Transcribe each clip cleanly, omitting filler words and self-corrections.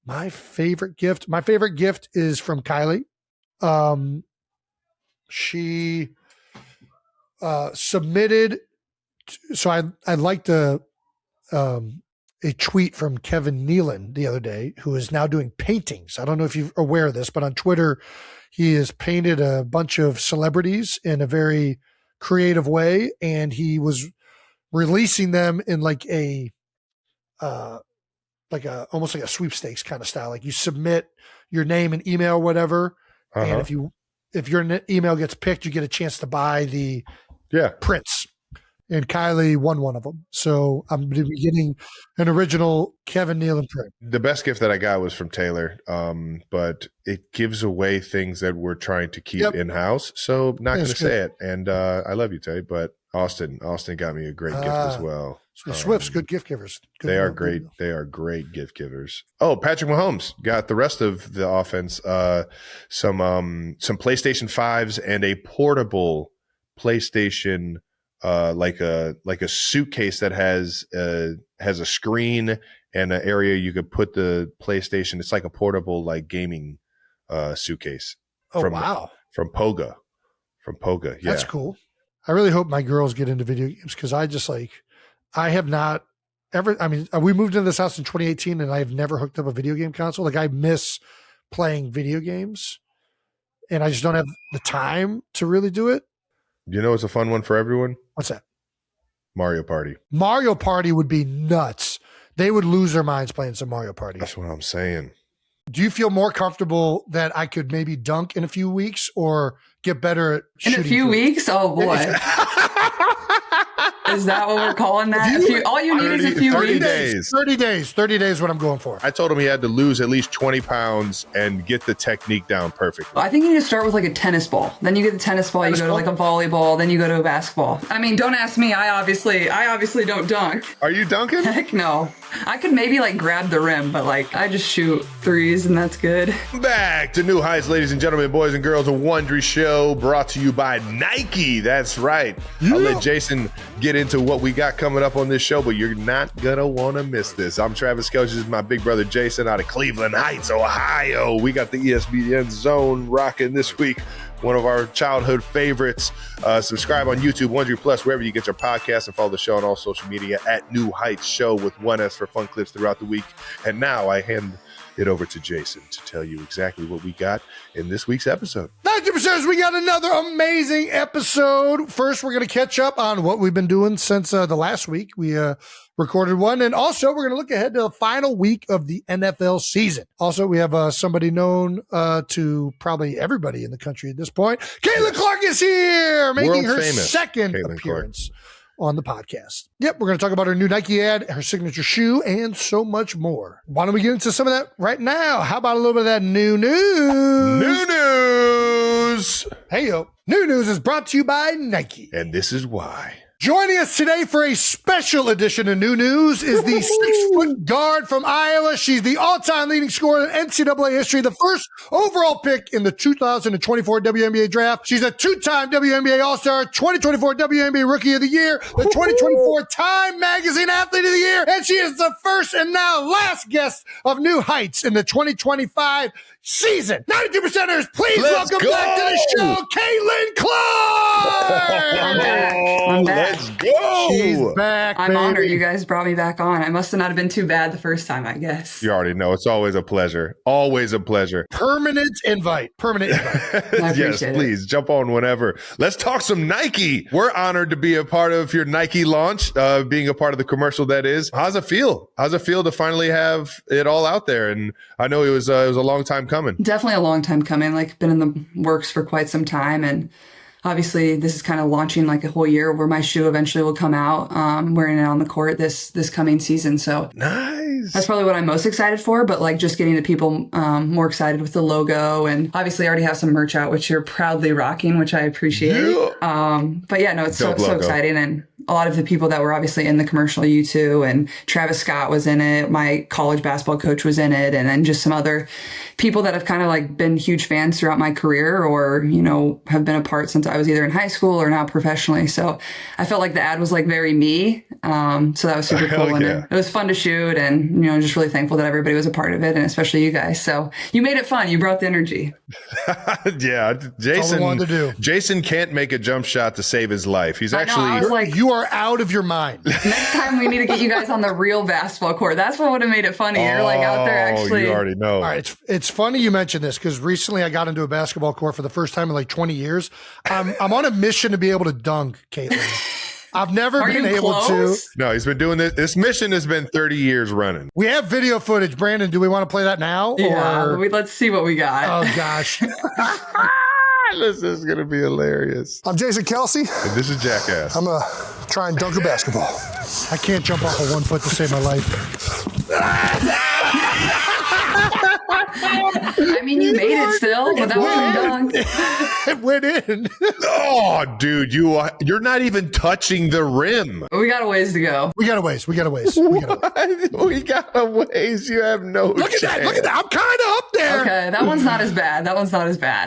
My favorite gift is from Kylie. She submitted. So I liked a tweet from Kevin Nealon the other day, who is now doing paintings. I don't know if you're aware of this, but on Twitter, he has painted a bunch of celebrities in a very creative way, and he was releasing them in like almost like a sweepstakes kind of style. Like you submit your name and email or whatever, and if your email gets picked, you get a chance to buy the prints. And Kylie won one of them. So I'm going to be getting an original Kevin Nealon print. The best gift that I got was from Taylor, but it gives away things that we're trying to keep in-house. So not going to say it. And I love you, Tay, but Austin got me a great gift as well. So the Swifts, good gift givers. They are great. They are great gift givers. Oh, Patrick Mahomes got the rest of the offense, some PlayStation 5s and a portable PlayStation like a suitcase that has a screen and an area you could put the PlayStation. It's like a portable like gaming suitcase. From Poga. Yeah, that's cool. I really hope my girls get into video games, because I have not ever. I mean, we moved into this house in 2018, and I've never hooked up a video game console. Like, I miss playing video games, and I just don't have the time to really do it. You know, it's a fun one for everyone. What's that? Mario Party. Mario Party would be nuts. They would lose their minds playing some Mario Party. That's what I'm saying. Do you feel more comfortable that I could maybe dunk in a few weeks, or get better at shooting? In a few weeks? Oh, boy. Is that what we're calling that? All you need is a few 30 weeks? days. 30 days. 30 days is what I'm going for. I told him he had to lose at least 20 pounds and get the technique down perfectly. I think you need to start with like a tennis ball. Then you get the tennis ball, you go to like a volleyball, then you go to a basketball. I mean, don't ask me. I obviously don't dunk. Are you dunking? Heck no. I could maybe like grab the rim, but like I just shoot threes and that's good. Back to New Heights, ladies and gentlemen, boys and girls, a Wondery show brought to you by Nike. That's right. I'll let Jason get into what we got coming up on this show, but you're not gonna want to miss this. I'm Travis Kelch. This is my big brother Jason out of Cleveland Heights, Ohio. We got the ESPN Zone rocking this week. One of our childhood favorites. Subscribe on YouTube, Wondery Plus, wherever you get your podcasts, and follow the show on all social media at New Heights Show with one S for fun clips throughout the week. And now I hand it over to Jason to tell you exactly what we got in this week's episode. 90%, we got another amazing episode. First, we're going to catch up on what we've been doing since the last week. We recorded one. And also, we're going to look ahead to the final week of the NFL season. Also, we have somebody known to probably everybody in the country at this point. Kaitlyn Clark is here, making her second appearance on the podcast. Yep, we're going to talk about her new Nike ad, her signature shoe, and so much more. Why don't we get into some of that right now? How about a little bit of that new news? New news! Hey, yo. New news is brought to you by Nike. And this is why. Joining us today for a special edition of New News is the 6-foot guard from Iowa. She's the all-time leading scorer in NCAA history, the first overall pick in the 2024 WNBA draft. She's a two-time WNBA All-Star, 2024 WNBA Rookie of the Year, the 2024 Time Magazine Athlete of the Year, and she is the first and now last guest of New Heights in the 2025 season. 92%ers, please welcome back to the show, Kaitlyn Clark! I'm back. Let's go. She's back, I'm baby. honored you guys brought me back on. I must have not have been too bad the first time, I guess. You already know. It's always a pleasure. Always a pleasure. Permanent invite. Yes, please jump on whenever. Let's talk some Nike. We're honored to be a part of your Nike launch, being a part of the commercial that is. How's it feel? How's it feel to finally have it all out there? And I know it was a long time coming. Definitely a long time coming. Like, been in the works for quite some time, and obviously this is kind of launching like a whole year where my shoe eventually will come out. Wearing it on the court this coming season. So nice. That's probably what I'm most excited for, but like just getting the people more excited with the logo, and obviously I already have some merch out, which you're proudly rocking, which I appreciate. Yeah. But yeah, no, it's so exciting. And a lot of the people that were obviously in the commercial, U2, and Travis Scott was in it. My college basketball coach was in it. And then just some other people that have kind of like been huge fans throughout my career, or, you know, have been a part since I was either in high school or now professionally. So I felt like the ad was like very me. So that was super cool. And it was fun to shoot, and, you know, just really thankful that everybody was a part of it, and especially you guys. So you made it fun. You brought the energy. Yeah. Jason wanted to do. Jason can't make a jump shot to save his life. He's actually like, you are out of your mind. Next time we need to get you guys on the real basketball court. That's what would have made it funny. You're like out there actually. You already know. All right. It's funny you mentioned this, because recently I got into a basketball court for the first time in like 20 years. I'm on a mission to be able to dunk, Kaitlyn. I've never been able to. No, he's been doing this. This mission has been 30 years running. We have video footage. Brandon, do we want to play that now? Yeah, let's see what we got. Oh, gosh. This is going to be hilarious. I'm Jason Kelsey. And this is Jackass. I'm going to try and dunk a basketball. I can't jump off of 1 foot to save my life. I mean, you made it still, but that wasn't done. It went in. Oh, dude, you're not even touching the rim. We got a ways to go. We got a ways. We got a ways. You have no Look at that. Look at that. I'm kind of up there. Okay, that one's not as bad.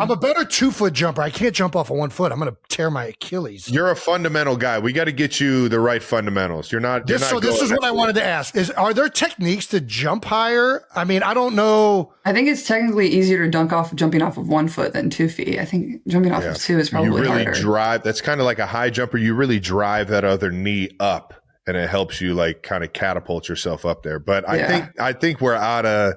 I'm a better 2 foot jumper. I can't jump off of 1 foot. I'm going to tear my Achilles. You're a fundamental guy. We got to get you the right fundamentals. This is what I wanted to ask. Are there techniques to jump higher? I mean, I don't know. I think it's technically easier to jumping off of 1 foot than 2 feet. I think jumping off of 2 is probably harder. Drive. That's kind of like a high jumper. You really drive that other knee up, and it helps you like kind of catapult yourself up there. But I think we're out of.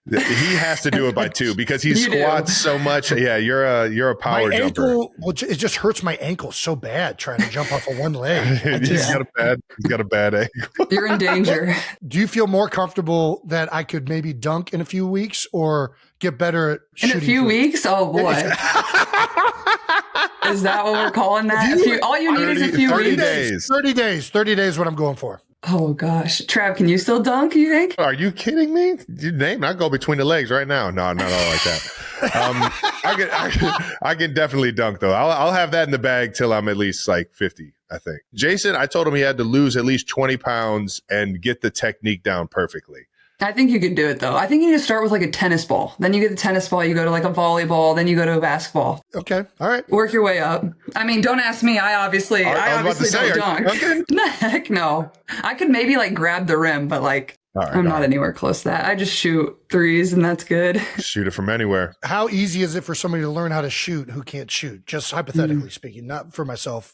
He has to do it by 2 because he squats so much. Yeah, you're a power jumper. Well, it just hurts my ankle so bad trying to jump off of one leg. He's got a bad ankle. You're in danger. Do you feel more comfortable that I could maybe dunk in a few weeks, or get better at shooting? In a few weeks? Oh boy. Is that what we're calling that? All you need is a few 30 weeks. days. 30 days. 30 days is what I'm going for. Oh gosh. Trav, can you still dunk, you think? Are you kidding me? You name it. I go between the legs right now. No, not all like that. I can definitely dunk though. I'll have that in the bag till I'm at least like 50, I think. Jason, I told him he had to lose at least 20 pounds and get the technique down perfectly. I think you could do it though. I think you need to start with like a tennis ball. Then you get the tennis ball, you go to like a volleyball, then you go to a basketball. Okay. All right. Work your way up. I mean, don't ask me. I obviously don't dunk. Heck no. I could maybe like grab the rim, but like I'm not anywhere close to that. I just shoot threes and that's good. Shoot it from anywhere. How easy is it for somebody to learn how to shoot who can't shoot? Just hypothetically speaking, not for myself.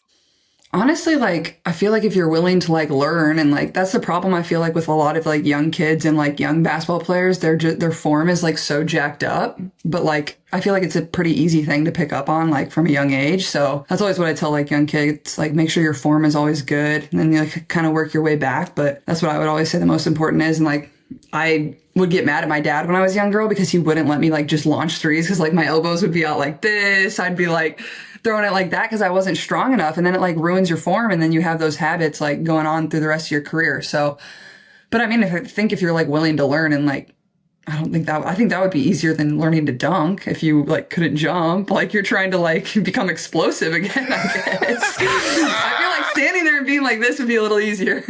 Honestly, like, I feel like if you're willing to like learn, and like, that's the problem I feel like with a lot of like young kids and like young basketball players, their form is like so jacked up, but like, I feel like it's a pretty easy thing to pick up on like from a young age. So that's always what I tell like young kids, like make sure your form is always good, and then you like kind of work your way back. But that's what I would always say the most important is. And like, I would get mad at my dad when I was a young girl because he wouldn't let me like just launch threes, because like my elbows would be out like this. I'd be like throwing it like that because I wasn't strong enough, and then it like ruins your form, and then you have those habits like going on through the rest of your career. So, but I mean, if you're like willing to learn, and like, I think that would be easier than learning to dunk if you like couldn't jump. Like you're trying to like become explosive again, I guess. I feel like standing there and being like this would be a little easier.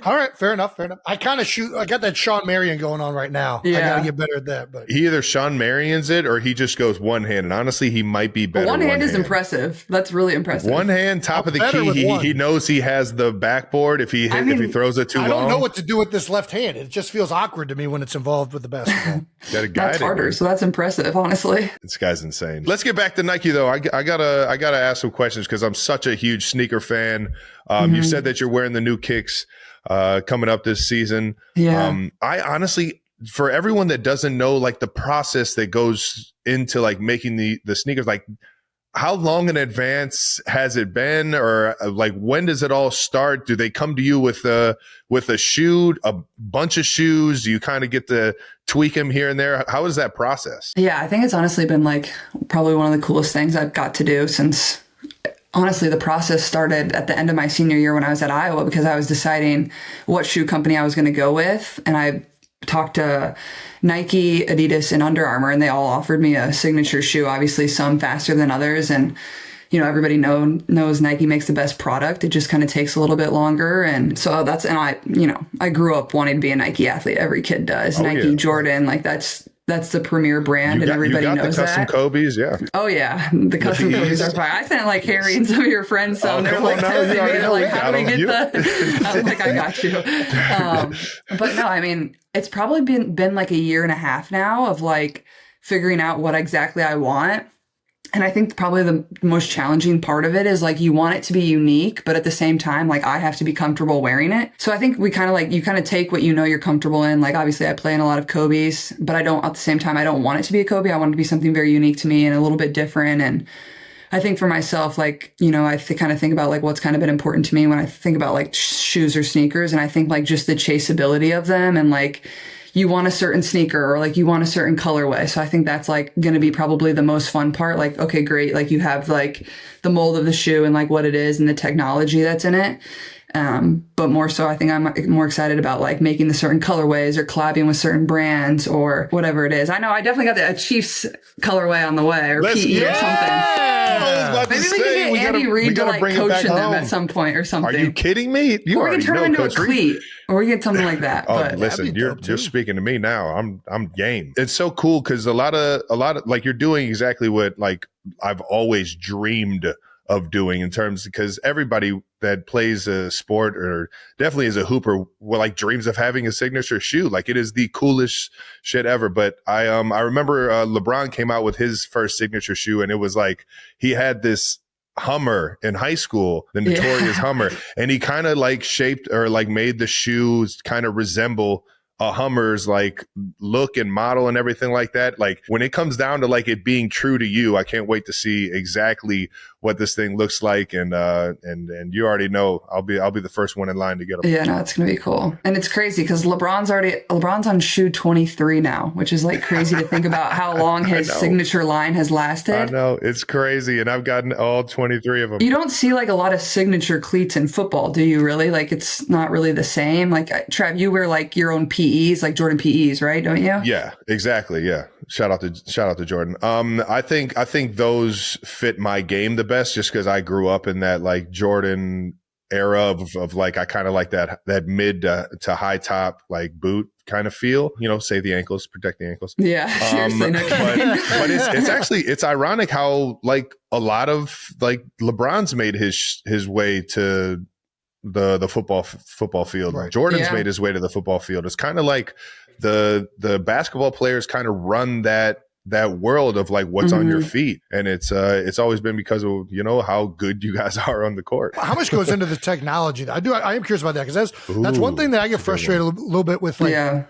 All right, fair enough. I kind of shoot. I got that Sean Marion going on right now. Yeah. I got to get better at that. But he either Sean Marion's it or he just goes one hand. And honestly, he might be better. One hand is impressive. That's really impressive. One hand, top of the key. He knows he has the backboard. If he throws it too long, I don't know what to do with this left hand. It just feels awkward to me when it's involved with the basketball. That's harder. So that's impressive, honestly. This guy's insane. Let's get back to Nike though. I gotta ask some questions because I'm such a huge sneaker fan. You said that you're wearing the new kicks coming up this season. Yeah. I honestly, for everyone that doesn't know like the process that goes into like making the sneakers, like how long in advance has it been, or like when does it all start? Do they come to you with a shoe, a bunch of shoes? Do you kind of get to tweak them here and there? How is that process? Yeah, I think it's honestly been like probably one of the coolest things I've got to do since. Honestly, the process started at the end of my senior year when I was at Iowa, because I was deciding what shoe company I was going to go with. And I talked to Nike, Adidas, and Under Armour, and they all offered me a signature shoe, obviously some faster than others. And everybody knows Nike makes the best product. It just kind of takes a little bit longer. And so I grew up wanting to be a Nike athlete. Every kid does. Nike, Jordan, like that's the premier brand, and everybody knows the custom that. Kobe's, yeah. Oh yeah, the custom Kobe's are fine. I sent like Harry and some of your friends some. They're like, how do we get the? I was like, I got you. But no, I mean, it's probably been like a year and a half now of like figuring out what exactly I want. And I think probably the most challenging part of it is like you want it to be unique, but at the same time, like I have to be comfortable wearing it. So I think we kind of like, you kind of take what you're comfortable in. Like obviously I play in a lot of Kobe's, but at the same time, I don't want it to be a Kobe. I want it to be something very unique to me and a little bit different. And I think for myself, like, I kind of think about like what's kind of been important to me when I think about like shoes or sneakers. And I think like just the chaseability of them and like, you want a certain sneaker or like you want a certain colorway. So I think that's like going to be probably the most fun part. Like, okay, great. Like you have like the mold of the shoe and like what it is and the technology that's in it. But more so, I think I'm more excited about like making the certain colorways or collabing with certain brands or whatever it is. I know I definitely got a Chiefs colorway on the way or PE or something. Maybe we can get Andy Reid to like coach in them at some point or something. Are you kidding me? Or we can turn him into a cleat. Or we get something like that. Oh, but listen, you're speaking to me now. I'm game. It's so cool because a lot of like you're doing exactly what like I've always dreamed of doing in terms because everybody that plays a sport or definitely is a hooper like dreams of having a signature shoe. Like it is the coolest shit ever. But I remember LeBron came out with his first signature shoe and it was like he had this Hummer in high school, the notorious Hummer, and he kind of like shaped or like made the shoes kind of resemble a Hummer's like look and model and everything like that. Like when it comes down to like it being true to you, I can't wait to see exactly what this thing looks like. And you already know I'll be the first one in line to get them. Yeah, no, it's gonna be cool. And it's crazy because LeBron's on shoe 23 now, which is like crazy to think about how long his signature line has lasted. I know, it's crazy. And I've gotten all 23 of them. You don't see like a lot of signature cleats in football, do you really? Like it's not really the same. Like Trav, you wear like your own PEs, like Jordan PEs, right? Don't you? Yeah, exactly. Yeah. Shout out to Jordan. I think those fit my game the best just because I grew up in that like Jordan era of like I kind of like that mid to high top like boot kind of feel, save the ankles, protect the ankles. Yeah, seriously. But it's ironic how like a lot of like LeBron's made his way to the football field. Right. Jordan's made his way to the football field. It's kind of like the basketball players kind of run that world of like what's on your feet. And it's always been because of, how good you guys are on the court. How much goes into the technology? I am curious about that because that's one thing that I get frustrated a little bit with like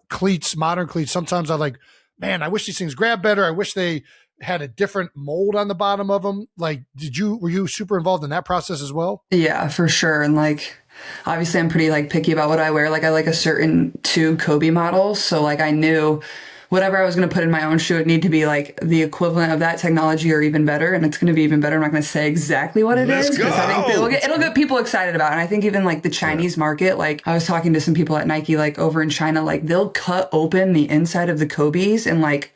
cleats, modern cleats. Sometimes I'm like, man, I wish these things grab better. I wish they had a different mold on the bottom of them. Like, were you super involved in that process as well? Yeah, for sure. And like, obviously I'm pretty like picky about what I wear. Like I like a certain two Kobe models. So like I knew whatever I was going to put in my own shoe, it need to be like the equivalent of that technology or even better. And it's going to be even better. I'm not going to say exactly what it is because I think it'll get people excited about it. And I think even like the Chinese market, like I was talking to some people at Nike, like over in China, like they'll cut open the inside of the Kobe's and like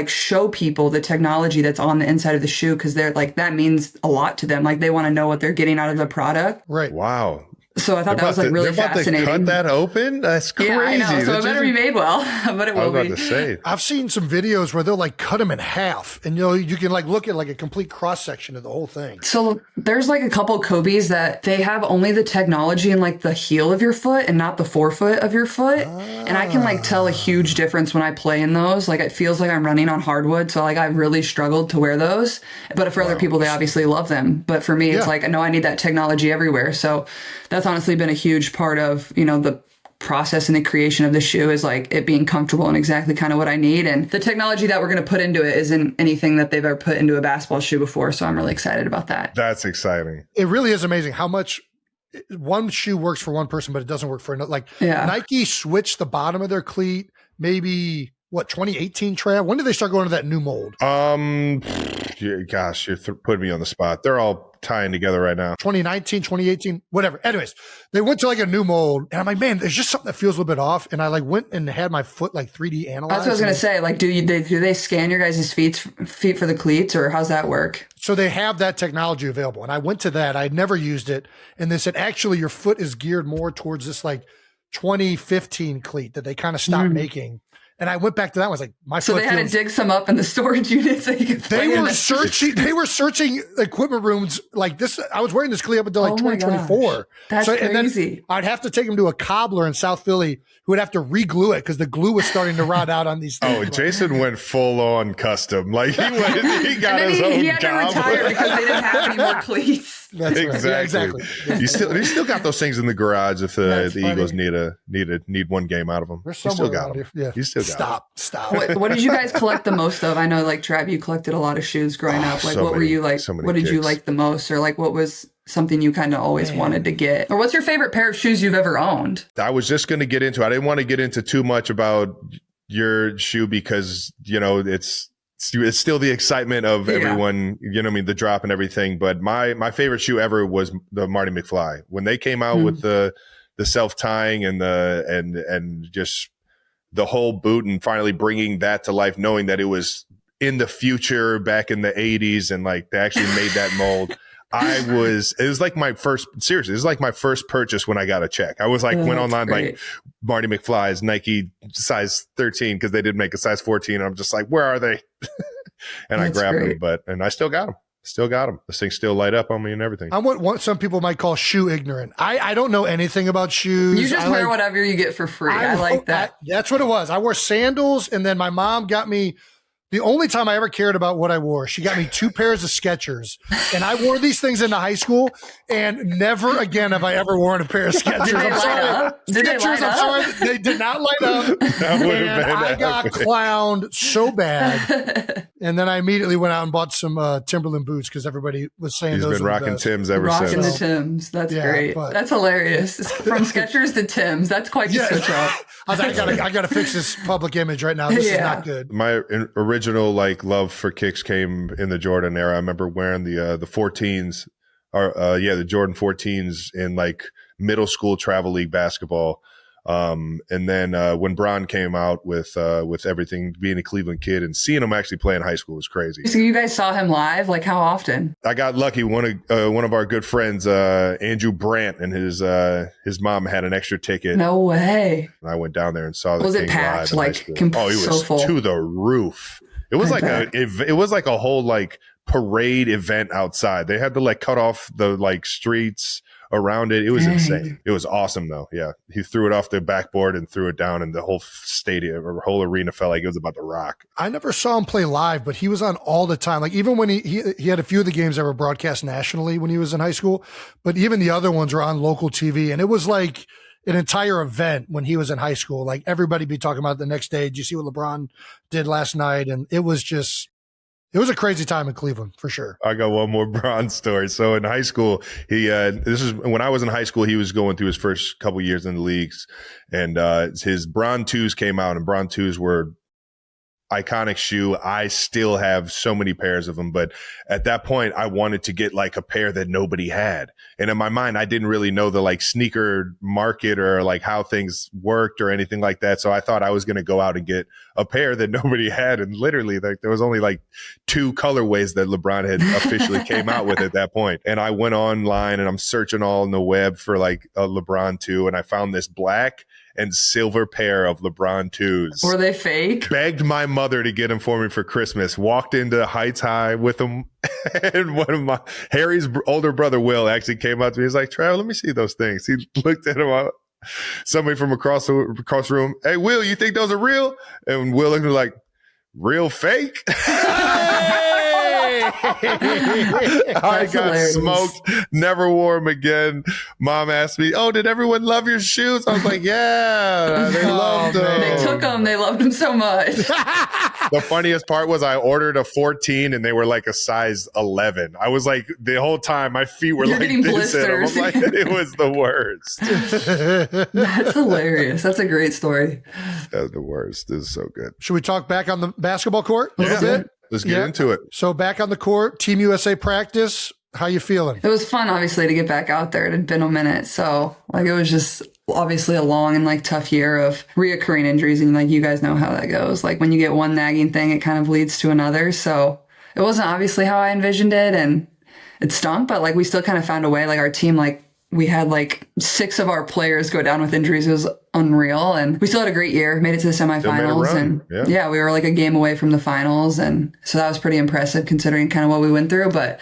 show people the technology that's on the inside of the shoe because they're like, that means a lot to them. Like they want to know what they're getting out of the product. Right. Wow. So I thought that was like really fascinating. Cut that open? That's crazy. Yeah, I know. So it better be made well, but it will be. I was about to say. I've seen some videos where they'll like cut them in half, and you can like look at like a complete cross section of the whole thing. So there's like a couple Kobe's that they have only the technology in like the heel of your foot and not the forefoot of your foot, and I can like tell a huge difference when I play in those. Like it feels like I'm running on hardwood, so like I've really struggled to wear those. But for other people, they obviously love them. But for me, it's like no, I need that technology everywhere. So that's honestly been a huge part of, the process and the creation of the shoe is like it being comfortable and exactly kind of what I need. And the technology that we're going to put into it isn't anything that they've ever put into a basketball shoe before. So I'm really excited about that. That's exciting. It really is amazing how much one shoe works for one person, but it doesn't work for another. Like Nike switched the bottom of their cleat, maybe 2018, Trav? When did they start going to that new mold? Gosh, you're putting me on the spot. They're all tying together right now. 2019, 2018, whatever. Anyways, they went to like a new mold, and I'm like, man, there's just something that feels a little bit off. And I like went and had my foot like 3D analyzed. That's what I was gonna say. Like, do they scan your guys' feet for the cleats, or how's that work? So they have that technology available, and I went to that. I had never used it, and they said actually your foot is geared more towards this like 2015 cleat that they kind of stopped making. And I went back to that. I was like, my so foot they had to dig some up in the storage unit so you could. They were searching equipment rooms like this. I was wearing this cleat up until like 2024. That's crazy. And then I'd have to take him to a cobbler in South Philly who would have to re-glue it because the glue was starting to rot out on these things. Oh, Jason went full on custom. Like he got his own he had to retire because they didn't have any more cleats. That's exactly. Right. Yeah, exactly. You still got those things in the garage if the Eagles need one game out of them. You still got them. Yeah. You still got Stop. What did you guys collect the most of? I know, like Trav, you collected a lot of shoes growing up. Like, what were you like? What did you like the most, or like what was something you kind of always wanted to get? Or what's your favorite pair of shoes you've ever owned? I was just going to get into. I didn't want to get into too much about your shoe because it's still the excitement of everyone, the drop and everything. But my favorite shoe ever was the Marty McFly when they came out with the self tying and just the whole boot and finally bringing that to life, knowing that it was in the future back in the 80s and like they actually made that mold. It was like my first purchase when I got a check. I was like, went online, like Marty McFly's Nike size 13, because they did make a size 14. And I'm just like, where are they? And I grabbed them, and I still got them. Still got them. This thing still light up on me and everything. I'm what some people might call shoe ignorant. I don't know anything about shoes. You just wear whatever you get for free. I like that. That's what it was. I wore sandals, and then my mom got me. The only time I ever cared about what I wore, she got me 2 pairs of Skechers, and I wore these things into high school, and never again have I ever worn a pair of Skechers. Did they light up? Skechers, I'm sorry, they did not light up. And I got clowned so bad, and then I immediately went out and bought some Timberland boots because everybody was saying he's those been rocking Tims ever rocking since. The Tims, that's great. That's hilarious. From Skechers to Tims, that's quite the switch up. I was like, I got to fix this public image right now. This is not good. My original love for kicks came in the Jordan era. I remember wearing the 14s, the Jordan 14s in like middle school travel league basketball. And then when Bron came out with everything, being a Cleveland kid and seeing him actually play in high school was crazy. So you guys saw him live? Like how often? I got lucky. One of our good friends, Andrew Brandt, and his mom had an extra ticket. No way. And I went down there and saw the Was King it packed? live. Like he was so full to the roof. It was it was like a whole like parade event outside. They had to like cut off the like streets around it. It was insane. It was awesome though. Yeah. He threw it off the backboard and threw it down, and the whole stadium or whole arena felt like it was about to rock. I never saw him play live, but he was on all the time. Like even when he had a few of the games that were broadcast nationally when he was in high school, but even the other ones were on local TV, and it was like an entire event when he was in high school. Like everybody be talking about it the next day. Did you see what LeBron did last night? And it was a crazy time in Cleveland for sure. I got one more Bron story. So in high school, this is when I was in high school, he was going through his first couple years in the leagues, and his Bron 2s came out, and Bron 2s were iconic shoe. I still have so many pairs of them, but at that point I wanted to get like a pair that nobody had. And in my mind, I didn't really know the like sneaker market or like how things worked or anything like that. So I thought I was going to go out and get a pair that nobody had. And literally like there was only like 2 colorways that LeBron had officially came out with at that point. And I went online and I'm searching all on the web for like a LeBron 2. And I found this black and silver pair of LeBron 2s. Were they fake? Begged my mother to get them for me for Christmas. Walked into Heights High with them. And one of Harry's older brother, Will, actually came up to me. He's like, Trav, let me see those things. He looked at them up. Somebody from across the room. Hey, Will, you think those are real? And Will looked like, real fake? I got hilarious. smoked, never wore them again. Mom asked me, oh, did everyone love your shoes? I was like, yeah, they loved them. They took them. They loved them so much. The funniest part was I ordered a 14 and they were like a size 11. I was like, the whole time my feet were You're like getting this. And I'm like, it was the worst. That's hilarious. That's a great story. That's the worst. This is so good. Should we talk back on the basketball court a little bit? Let's get into it. So back on the court, Team USA practice. How you feeling? It was fun, obviously, to get back out there. It had been a minute. So, like, it was just obviously a long and, like, tough year of reoccurring injuries. And, like, you guys know how that goes. Like, when you get one nagging thing, it kind of leads to another. So, it wasn't obviously how I envisioned it. And it stunk, but, like, we still kind of found a way. Like, our team, like, we had, like, 6 of our players go down with injuries. It was unreal. And we still had a great year, made it to the semifinals. And, yeah, we were, like, a game away from the finals. And so that was pretty impressive considering kind of what we went through. But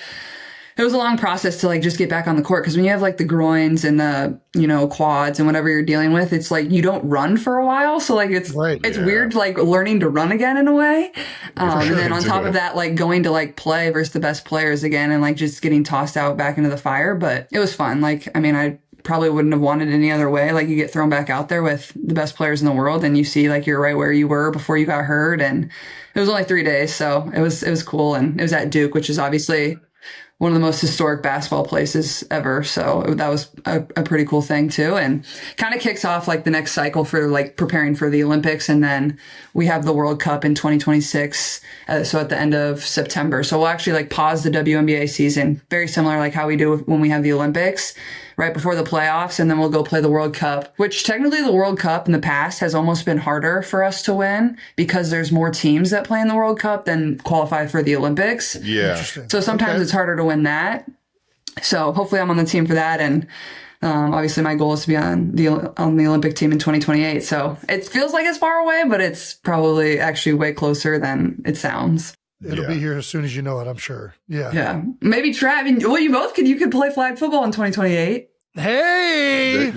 it was a long process to, like, just get back on the court. Because when you have, like, the groins and the, you know, quads and whatever you're dealing with, it's like you don't run for a while. So, like, it's weird, like, learning to run again in a way. And then on top of that, like, going to, like, play versus the best players again and, like, just getting tossed out back into the fire. But it was fun. Like, I mean, I probably wouldn't have wanted it any other way. Like, you get thrown back out there with the best players in the world and you see, like, you're right where you were before you got hurt. And it was only 3 days. So it was cool. And it was at Duke, which is obviously one of the most historic basketball places ever. So that was a pretty cool thing too. And kind of kicks off, like, the next cycle for, like, preparing for the Olympics. And then we have the World Cup in 2026. So at the end of September. So we'll actually, like, pause the WNBA season, very similar, like how we do when we have the Olympics right before the playoffs. And then we'll go play the World Cup, which technically the World Cup in the past has almost been harder for us to win because there's more teams that play in the World Cup than qualify for the Olympics. Yeah. So sometimes it's harder to win that. So hopefully I'm on the team for that. And obviously my goal is to be on the Olympic team in 2028. So it feels like it's far away, but it's probably actually way closer than it sounds. It'll be here as soon as you know it, I'm sure. Yeah. Yeah. Maybe Trav, well, you both you could play flag football in 2028. Hey,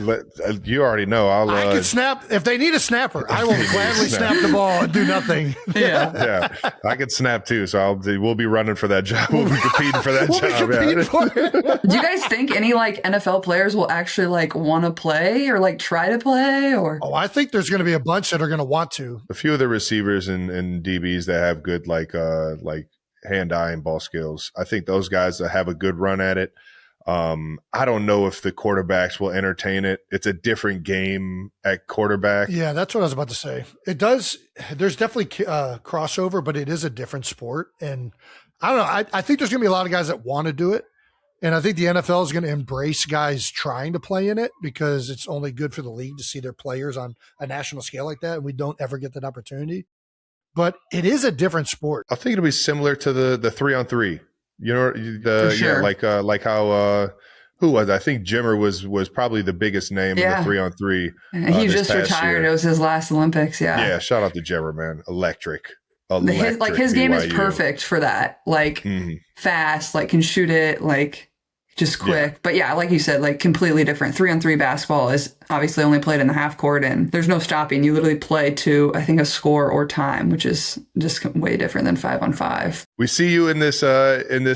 you already know. I can snap. If they need a snapper, I will gladly snap the ball and do nothing. Yeah. I can snap too. So we'll be running for that job. We'll be competing for that job. Do you guys think any, like, NFL players will actually, like, want to play or, like, try to play? Or I think there's going to be a bunch that are going to want to. A few of the receivers and DBs that have good like hand-eye and ball skills. I think those guys that have a good run at it. I don't know if the quarterbacks will entertain it. It's a different game at quarterback. Yeah, that's what I was about to say. It does. There's definitely crossover, but it is a different sport. And I don't know. I think there's going to be a lot of guys that want to do it. And I think the NFL is going to embrace guys trying to play in it because it's only good for the league to see their players on a national scale like that. And we don't ever get that opportunity. But it is a different sport. I think it'll be similar to the 3-on-3. You know, sure. like how who was it? I think Jimmer was probably the biggest name in the 3-on-3. He just retired. Year. It was his last Olympics. Yeah. Shout out to Jimmer, man. Electric. His game is perfect for that. Like fast, like can shoot it, like just quick. Yeah. But yeah, like you said, like completely different. 3-on-3 basketball is obviously only played in the half court and there's no stopping. You literally play to, I think, a score or time, which is just way different than 5-on-5. We see you in this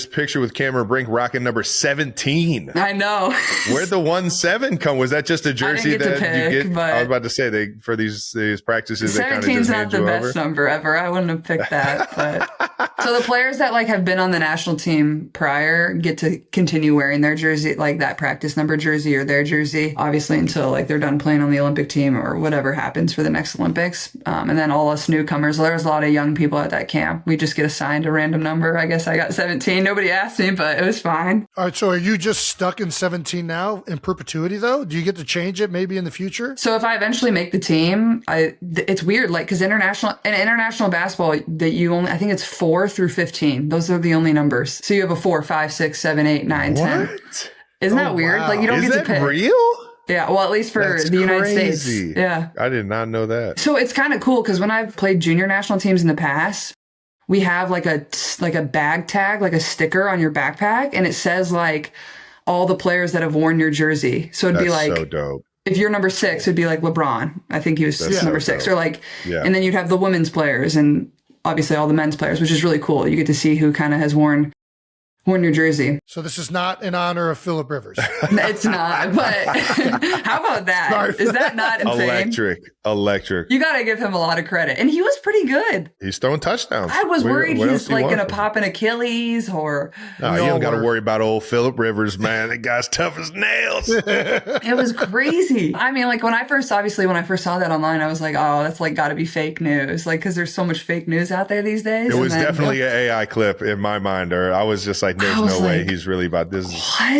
picture with Cameron Brink rocking number 17. I know. Where'd the 1-7 come? Was that just a jersey that you get? I was about to say for these practices, they kind of just hand you over. 17's not the best number ever. I wouldn't have picked that. But so the players that like have been on the national team prior get to continue wearing their jersey, like that practice number jersey or their jersey, obviously until like they're done playing on the Olympic team or whatever happens for the next Olympics. And then all us newcomers, there's a lot of young people at that camp. We just get assigned a random number. I guess I got 17. Nobody asked me, but it was fine. All right. So are you just stuck in 17 now in perpetuity though? Do you get to change it maybe in the future? So if I eventually make the team, it's weird. Like, cause international basketball that I think it's 4 through 15. Those are the only numbers. So you have a 4, 5, 6, 7, 8, 9, 10. Isn't that weird? Wow. Like you don't get to pick. Is that real? Yeah, well, at least for the United States. Yeah. I did not know that. So it's kind of cool because when I've played junior national teams in the past, we have like a bag tag, like a sticker on your backpack, and it says like all the players that have worn your jersey. So it'd be like, so dope. If you're number 6, it'd be like LeBron. I think he was number 6. Or like, and then you'd have the women's players and obviously all the men's players, which is really cool. You get to see who kind of has worn your jersey. So this is not in honor of Phillip Rivers. It's not, but how about that? Sorry. Is that not insane? Electric. You got to give him a lot of credit. And he was pretty good. He's throwing toutouchdowns. I was worried he's like going to pop an Achilles or... No, you don't got to worry about old Phillip Rivers, man. That guy's tough as nails. It was crazy. I mean, like when I first saw that online, I was like, oh, that's like got to be fake news. Like, because there's so much fake news out there these days. It was definitely an AI clip in my mind, or I was just like, there's no way he's really about this.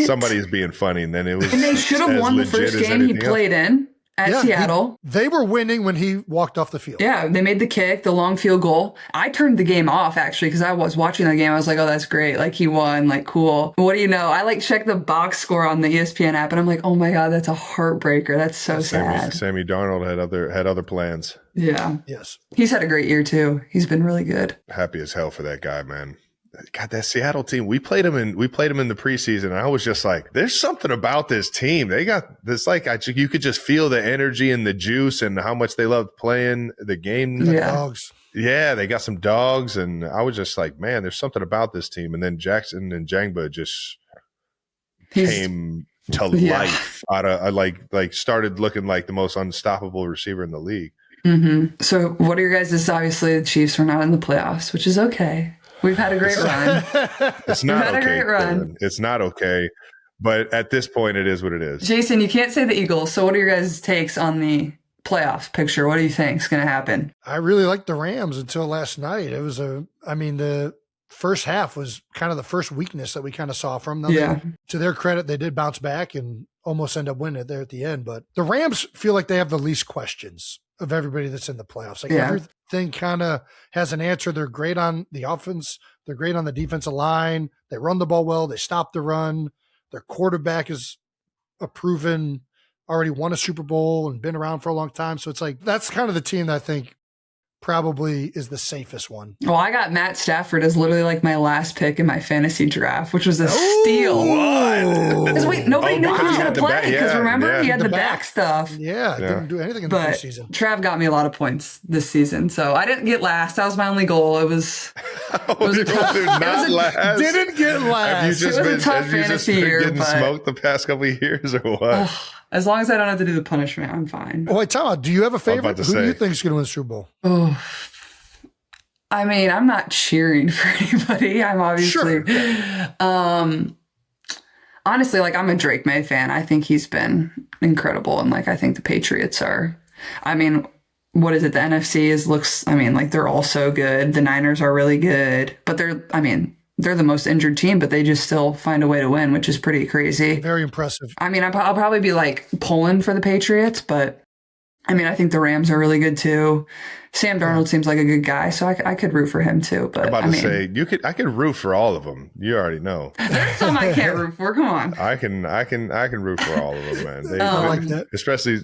Somebody's being funny, and then it was. And they should have won the first game he played in at Seattle. They were winning when he walked off the field. Yeah, they made the kick, the long field goal. I turned the game off, actually, because I was watching the game. I was like, oh, that's great. Like, he won. Like, cool. What do you know? I, like, checked the box score on the ESPN app, and I'm like, oh, my God, that's a heartbreaker. That's so sad. Sammy Darnold had other plans. Yeah. Yes. He's had a great year, too. He's been really good. Happy as hell for that guy, man. God, that Seattle team, we played them in the preseason. And I was just like, there's something about this team. They got this, like, you could just feel the energy and the juice and how much they loved playing the game. Dogs. Yeah, they got some dogs. And I was just like, man, there's something about this team. And then Jackson and Jangba just came to life out of like started looking like the most unstoppable receiver in the league. Mm-hmm. So what are your guys' obviously the Chiefs are not in the playoffs, which is okay. We've had a great run. It's not okay. It's not okay. But at this point, it is what it is. Jason, you can't say the Eagles. So what are your guys' takes on the playoff picture? What do you think is going to happen? I really liked the Rams until last night. It was the first half was kind of the first weakness that we kind of saw from them. To their credit, they did bounce back and almost end up winning it there at the end. But the Rams feel like they have the least questions of everybody that's in the playoffs. Like everything kind of has an answer. They're great on the offense. They're great on the defensive line. They run the ball well. They stop the run. Their quarterback is already won a Super Bowl and been around for a long time. So it's like, that's kind of the team that I think probably is the safest one. Well, I got Matt Stafford as literally like my last pick in my fantasy draft, which was a steal. Because nobody knew he was going to play. Because remember, he had the back stuff. Yeah, didn't do anything in the preseason. Trav got me a lot of points this season, so I didn't get last. That was my only goal. It was a tough. Didn't get last. It was a tough fantasy year. Getting smoked the past couple of years, or what? As long as I don't have to do the punishment, I'm fine. Oh, wait, Tom, do you have a favorite? Who do you think is going to win the Super Bowl? Oh, I mean, I'm not cheering for anybody. I'm obviously, honestly, like, I'm a Drake May fan. I think he's been incredible. And like, I think the Patriots are, I mean, what is it? The NFC like they're all so good. The Niners are really good, but they're the most injured team, but they just still find a way to win, which is pretty crazy. Very impressive. I mean, I'll probably be like pulling for the Patriots, but I mean, I think the Rams are really good too. Sam Darnold seems like a good guy, so I could root for him too. But I could root for all of them. You already know. There's some I can't root for. Come on. I can root for all of them, man. I like that. Especially,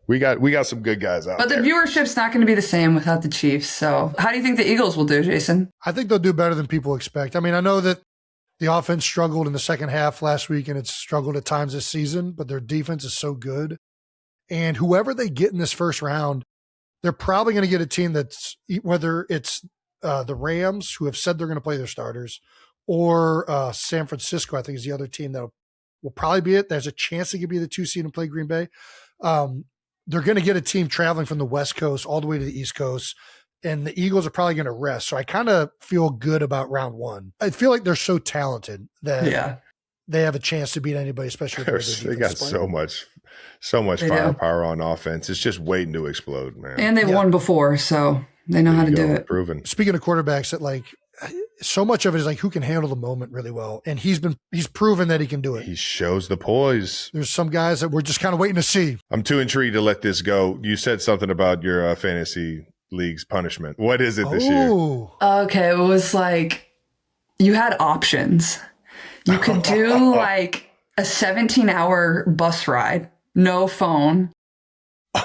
we got some good guys out there. But the viewership's not going to be the same without the Chiefs. So how do you think the Eagles will do, Jason? I think they'll do better than people expect. I mean, I know that the offense struggled in the second half last week, and it's struggled at times this season, but their defense is so good. And whoever they get in this first round, they're probably going to get a team that's, whether it's the Rams, who have said they're going to play their starters, or San Francisco, I think is the other team that will probably be it. There's a chance they could be the 2 seed and play Green Bay. They're going to get a team traveling from the West Coast all the way to the East Coast, and the Eagles are probably going to rest. So I kind of feel good about round one. I feel like they're so talented that they have a chance to beat anybody, especially if they got so much firepower on offense. It's just waiting to explode, man. And they've won before, so they know how to do it. Proven. Speaking of quarterbacks, that like so much of it is like who can handle the moment really well, and he's proven that he can do it. He shows the poise. There's some guys that we're just kind of waiting to see. I'm too intrigued to let this go. You said something about your fantasy league's punishment. What is it this year? Okay, it was like you had options. You could do like a 17-hour bus ride, no phone.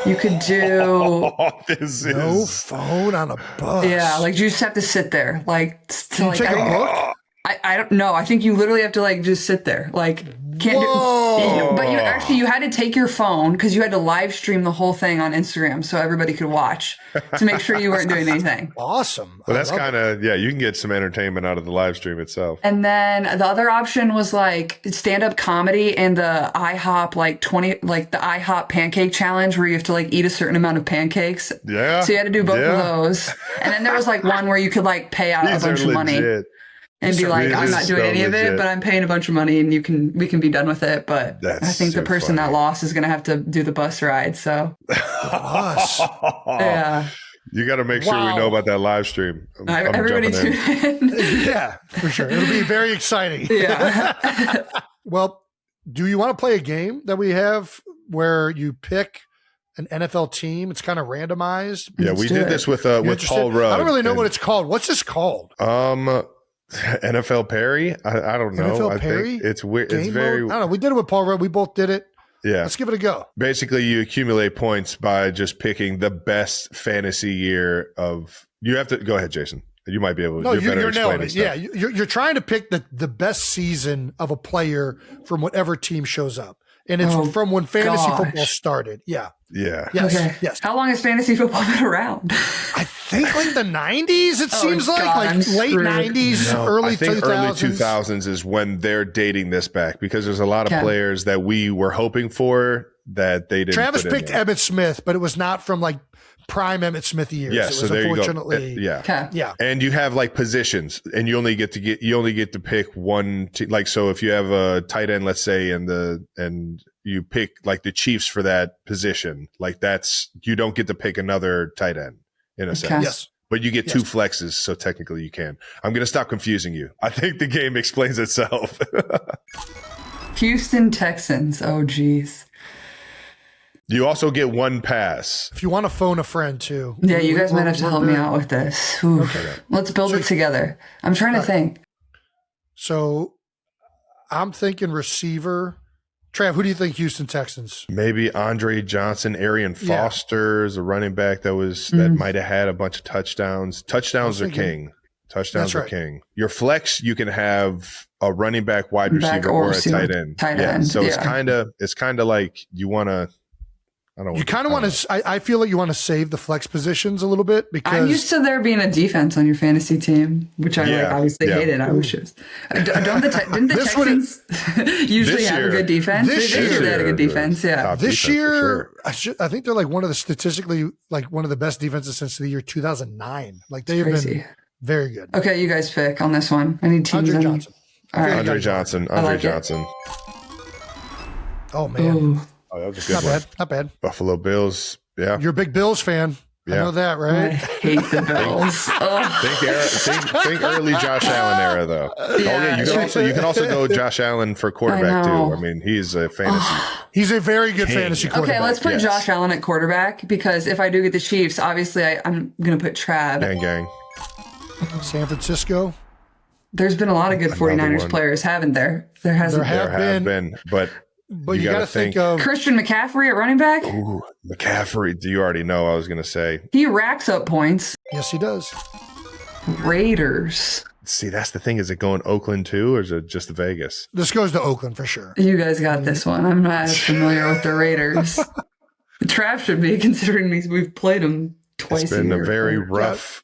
You could do no phone on a bus. Yeah, like you just have to sit there. Like, can you take a book? I don't know. I think you literally have to like just sit there. Like, can't do. But you had to take your phone because you had to live stream the whole thing on Instagram so everybody could watch to make sure you weren't doing anything. Awesome. Well, that's kind of you can get some entertainment out of the live stream itself. And then the other option was like stand-up comedy and the IHOP the IHOP pancake challenge where you have to like eat a certain amount of pancakes. Yeah. So you had to do both of those. And then there was like one where you could like pay out a bunch of money. And be like, I'm not doing any of it, but I'm paying a bunch of money and we can be done with it. But I think the person that lost is going to have to do the bus ride. So bus. Yeah. You got to make sure we know about that live stream. I'm Everybody tune in. Yeah, for sure. It'll be very exciting. Yeah. Well, do you want to play a game that we have where you pick an NFL team? It's kind of randomized. Yeah, we did this with Paul Rudd. I don't really know what it's called. What's this called? NFL Perry? I don't know. NFL I Perry? think it's weird. It's Game very. mode? I don't know. We did it with Paul Rudd. We both did it. Yeah. Let's give it a go. Basically, you accumulate points by just picking the best fantasy year of. You have to go ahead, Jason. You might be able to. No, you're nailing it. Stuff. Yeah, you're trying to pick the best season of a player from whatever team shows up, and it's from when fantasy football started. Yeah. Yeah. Yes. Okay. Yes. How long has fantasy football been around? I think like the 90s. It seems like late screwed. 90s, early 2000s. Early 2000s is when they're dating this back because there's a lot of players that we were hoping for that they didn't. Travis put in picked there. Emmitt Smith, but it was not from like prime Emmitt Smith years. Yeah, it was so there unfortunately, you go. Yeah. Okay. Yeah. And you have like positions, and you only get to pick one. Like, so if you have a tight end, let's say, and you pick like the Chiefs for that position, like you don't get to pick another tight end in a sense. Yes. But you get two flexes, so technically you can. I'm going to stop confusing you. I think the game explains itself. Houston Texans. Oh, geez. You also get one pass. If you want to phone a friend too. Yeah, you guys might have to help me out with this. Okay. Let's build it together. I'm trying to think. So I'm thinking receiver. Trav, who do you think Houston Texans? Maybe Andre Johnson, Arian Foster is a running back that might have had a bunch of touchdowns. Touchdowns are king. Touchdowns are king. Your flex, you can have a running back, wide receiver, or a tight end. So it's kind of like you want to. You kind of want to. I feel like you want to save the flex positions a little bit because I'm used to there being a defense on your fantasy team, which I obviously hated. I wish it was. Didn't the Texans usually have a good defense? They had a good defense. Yeah. This year, I think they're like one of the statistically like one of the best defenses since the year 2009. Like they have been very good. Okay, you guys pick on this one. I need teams. Andre Johnson. Andre Johnson. Oh man. Ooh. Oh, that was a good one. Not bad. Buffalo Bills. Yeah. You're a big Bills fan. Yeah. I know that, right? I hate the Bills. think early Josh Allen era, though. You can also go Josh Allen for quarterback, too. I mean, he's a fantasy. He's a very good fantasy quarterback. Okay, let's put Josh Allen at quarterback because if I do get the Chiefs, obviously I'm going to put Trav. Gang. San Francisco. There's been a lot of good 49ers players, haven't there? There hasn't. There have been, but you got to think of Christian McCaffrey at running back. Ooh, McCaffrey. Do you already know? I was going to say he racks up points. Yes, he does. Raiders. See, that's the thing. Is it going Oakland too, or is it just Vegas? This goes to Oakland for sure. You guys got this one. I'm not as familiar with the Raiders. Trav should be, considering we've played them twice. It's been a very rough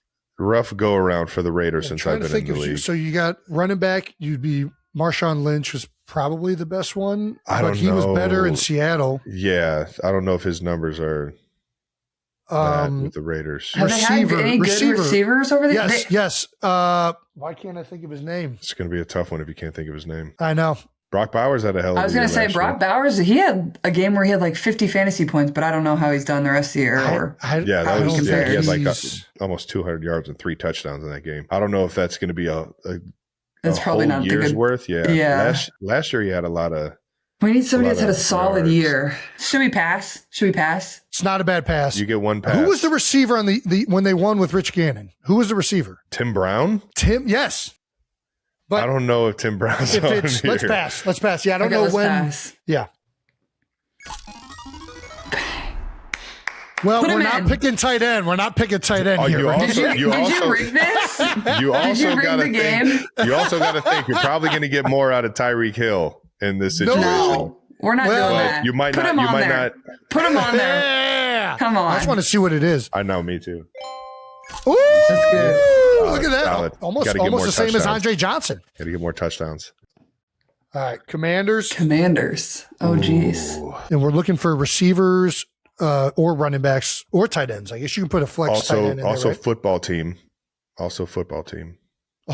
go around for the Raiders since I've been in the league. So you got running back. You'd be Marshawn Lynch was probably the best one, but he was better in Seattle. Yeah, I don't know if his numbers are with the Raiders. Have they had any good receivers over there? Yes. Why can't I think of his name? It's going to be a tough one if you can't think of his name. I know. Brock Bowers had a hell of a year. I was going to say, Brock Bowers, he had a game where he had like 50 fantasy points, but I don't know how he's done the rest of the year. He had like almost 200 yards and 3 touchdowns in that game. I don't know if that's going to be that's probably not year's the good worth. Yeah. Last year he had a lot of. We need somebody that's had a solid year. Should we pass? It's not a bad pass. You get one pass. Who was the receiver on the when they won with Rich Gannon? Who was the receiver? Tim Brown? Yes. But I don't know if Tim Brown's on here. Let's pass. Yeah, I don't know when. Pass. Yeah. Well, we're not picking tight end. We're not picking tight end here. Did you rig this? You also got to think. You also got to think. You're probably going to get more out of Tyreek Hill in this situation. No, we're not doing that. You might not. Put him on there. Yeah. Come on. I just want to see what it is. I know. Me too. Ooh, that's good. Look at that. Solid. Almost the same as Andre Johnson. Got to get more touchdowns. All right, Commanders. Oh, geez. And we're looking for receivers or running backs or tight ends. I guess you can put a flex tight end in there, right? Football team. Also football team. I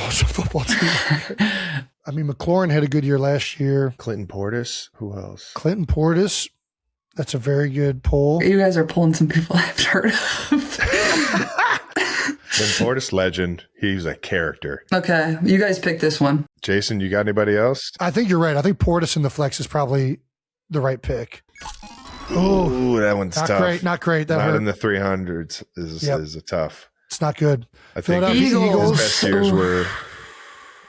mean, McLaurin had a good year last year. Clinton Portis. Who else? Clinton Portis. That's a very good pull. You guys are pulling some people I've heard of. Portis legend. He's a character. Okay, you guys pick this one. Jason, you got anybody else? I think you're right. I think Portis in the flex is probably the right pick. Ooh, that one's Not tough. great. Not great. That Not hurt. in the 300s is a tough. It's not good. I think Philadelphia his Eagles. best years Ooh. were.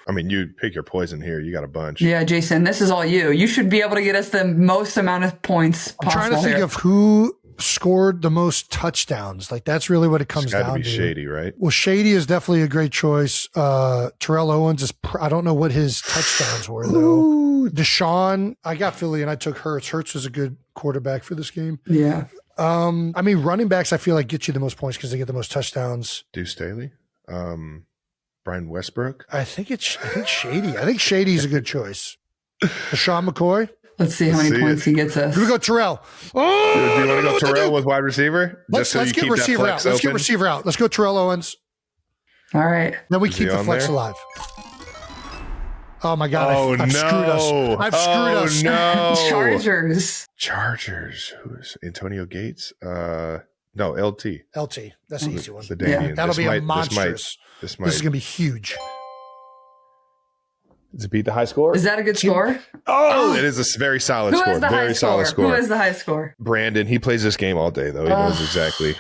I mean, you pick your poison here. You got a bunch. Yeah, Jason, this is all you. You should be able to get us the most amount of points I'm possible trying to think here. of who scored the most touchdowns. Like that's really what it comes It's got down to to. be Shady, right? Well, Shady is definitely a great choice. Terrell Owens is. I don't know what his touchdowns were though. Ooh. Deshaun, I got Philly and I took Hurts. Hurts was a good quarterback for this game. Yeah. I mean, running backs, I feel like get you the most points because they get the most touchdowns. Deuce Staley, Brian Westbrook. I think Shady. I think Shady's a good choice. Deshaun McCoy. Let's see how Let's many see points it. he gets us. Here we go, Terrell. Oh, Do you want to go what Terrell do? with wide receiver? Let's you get keep that receiver flex out. Let's get open? receiver out. Let's go Terrell Owens. All right. Then we Is keep he the on flex there? alive. Oh my God! Oh, I've screwed us. no. I've screwed Oh, us. no. Chargers. Chargers. Who's Antonio Gates? No, LT. LT. That's the easy one. The Damian. That'll This be might- a monstrous. This might. This is gonna be huge. Does it beat the high score? Is that a good score? Oh, it is a very solid Who score. has the Very high solid score? score. Who has the high score? Brandon. He plays this game all day, though. He knows exactly.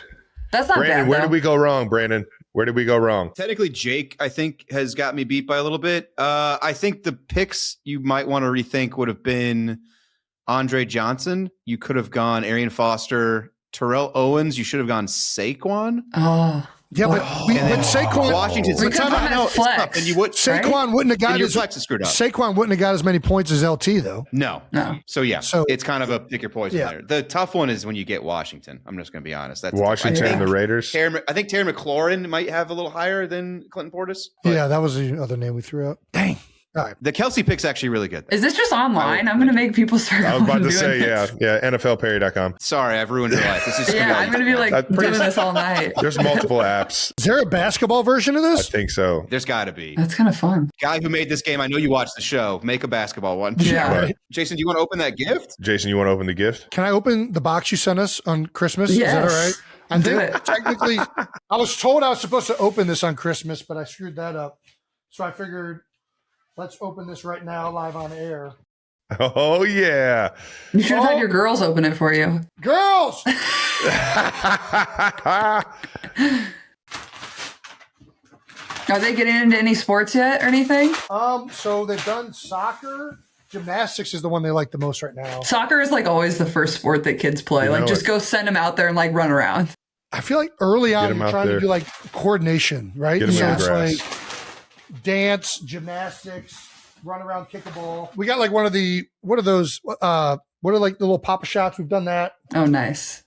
That's not Brandon, bad. where though. did we go wrong, Brandon? Where did we go wrong? Technically, Jake, I think, has got me beat by a little bit. I think the picks you might want to rethink would have been Andre Johnson. You could have gone Arian Foster, Terrell Owens. You should have gone Saquon. Oh. Yeah, but Saquon. Washington's We could have him as flex. and you would Saquon wouldn't have got your as flex is screwed up. Saquon wouldn't have got as many points as LT though. No. No. So it's kind of a pick your poison Yeah. there. The tough one is when you get Washington. I'm just going to be honest. That's Washington I and the think Raiders. I think Terry McLaurin might have a little higher than Clinton Portis. but Yeah, that was the other name we threw out. Dang. All right. The Kelsey pick's actually really good. Is this just online? I'm going to make people start I was about to doing say, this. yeah, NFLperry.com. Sorry, I've ruined your life. This is Yeah, I'm going to be like That's pretty- doing this all night. There's multiple apps. Is there a basketball version of I this? think so. There's got to be. That's kind of fun. Guy who made this game, I know you watched the show. Make a basketball one. Yeah. Right. Jason, do you want to open that gift? Jason, you want to open the gift? Can I open the box you sent us on Christmas? Yes. Is that all right? I Do think it. technically, I was told I was supposed to open this on Christmas, but I screwed that up. So I figured, let's open this right now, live on air. Oh, yeah. You should have had your girls open it for you. Girls, Are they getting into any sports yet or anything? so they've done soccer. Gymnastics is the one they like the most right now. Soccer is like always the first sport that kids play. You Like know just it. go send them out there and like run around. I feel like early on 'em you're out trying there. to do like coordination, right? Get 'em So in the it's grass. like dance, gymnastics, run around, kick a ball. We got like what are those? What are like the little Papa Shots? We've done that. Oh, nice.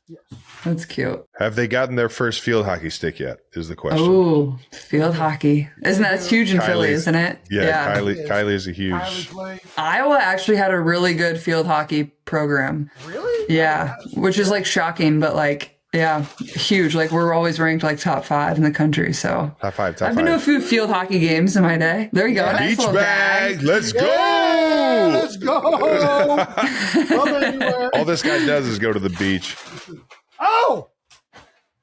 That's cute. Have they gotten their first field hockey stick yet? Is the question. Oh, field hockey. Isn't that huge in Philly, Kylie's- isn't it? Yeah, Yes. Kylie is a huge. Kylie play. Iowa actually had a really good field hockey program. Really? Yeah, which is like shocking, but like, yeah, huge. Like we're always ranked like top 5 in the country. So Top five. I've been to a few field hockey games in my day. There you go. Nice Beach little bag. Let's go. Yeah, let's go. Love anywhere. All this guy does is go to the beach. Oh,